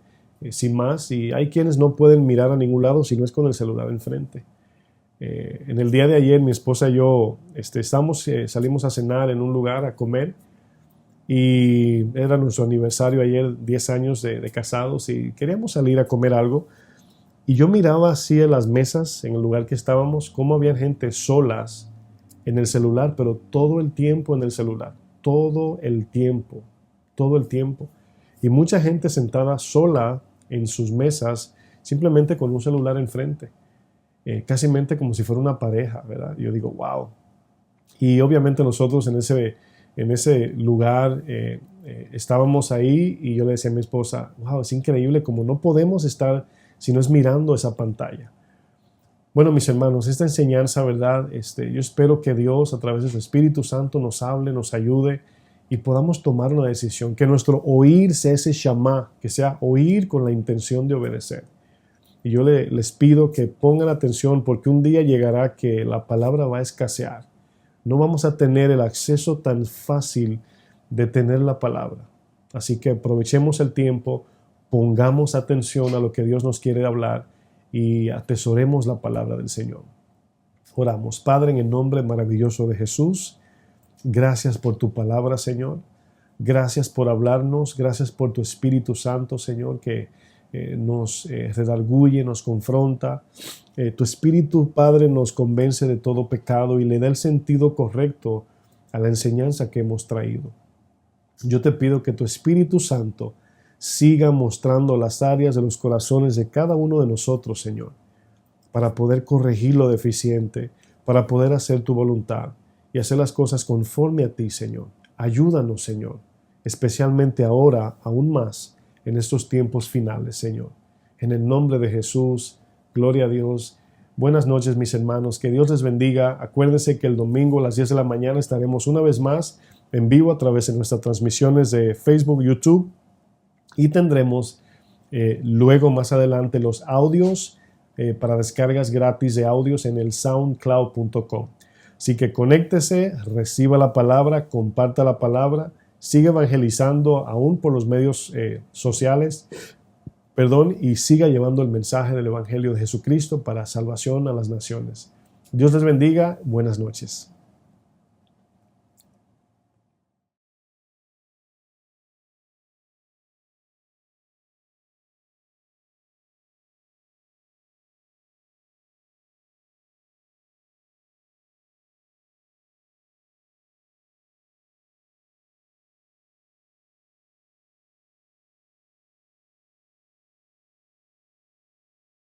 sin más. Y hay quienes no pueden mirar a ningún lado si no es con el celular enfrente. En el día de ayer, mi esposa y yo salimos a cenar en un lugar, a comer, y era nuestro aniversario ayer, 10 años de casados, y queríamos salir a comer algo. Y yo miraba así en las mesas, en el lugar que estábamos, cómo había gente solas en el celular, pero todo el tiempo en el celular. Todo el tiempo. Y mucha gente sentada sola en sus mesas, simplemente con un celular enfrente. Casi como si fuera una pareja, ¿verdad? Y yo digo, wow. Y obviamente nosotros en ese lugar estábamos ahí, y yo le decía a mi esposa, wow, es increíble como no podemos estar si no es mirando esa pantalla. Bueno, mis hermanos, esta enseñanza, ¿verdad? Yo espero que Dios, a través de su Espíritu Santo, nos hable, nos ayude y podamos tomar una decisión. Que nuestro oír sea ese shamá, que sea oír con la intención de obedecer. Y yo les pido que pongan atención, porque un día llegará que la palabra va a escasear. No vamos a tener el acceso tan fácil de tener la palabra. Así que aprovechemos el tiempo, pongamos atención a lo que Dios nos quiere hablar y atesoremos la palabra del Señor. Oramos. Padre, en el nombre maravilloso de Jesús, gracias por tu palabra, Señor. Gracias por hablarnos. Gracias por tu Espíritu Santo, Señor, que nos redarguye, nos confronta. Tu Espíritu, Padre, nos convence de todo pecado y le da el sentido correcto a la enseñanza que hemos traído. Yo te pido que tu Espíritu Santo siga mostrando las áreas de los corazones de cada uno de nosotros, Señor, para poder corregir lo deficiente, para poder hacer tu voluntad y hacer las cosas conforme a ti, Señor. Ayúdanos, Señor, especialmente ahora, aún más, en estos tiempos finales, Señor. En el nombre de Jesús, gloria a Dios. Buenas noches, mis hermanos. Que Dios les bendiga. Acuérdense que el domingo a las 10 de la mañana estaremos una vez más en vivo a través de nuestras transmisiones de Facebook, YouTube, y tendremos luego más adelante los audios para descargas gratis de audios en el soundcloud.com. Así que conéctese, reciba la palabra, comparta la palabra, siga evangelizando aún por los medios sociales, y siga llevando el mensaje del Evangelio de Jesucristo para salvación a las naciones. Dios les bendiga. Buenas noches.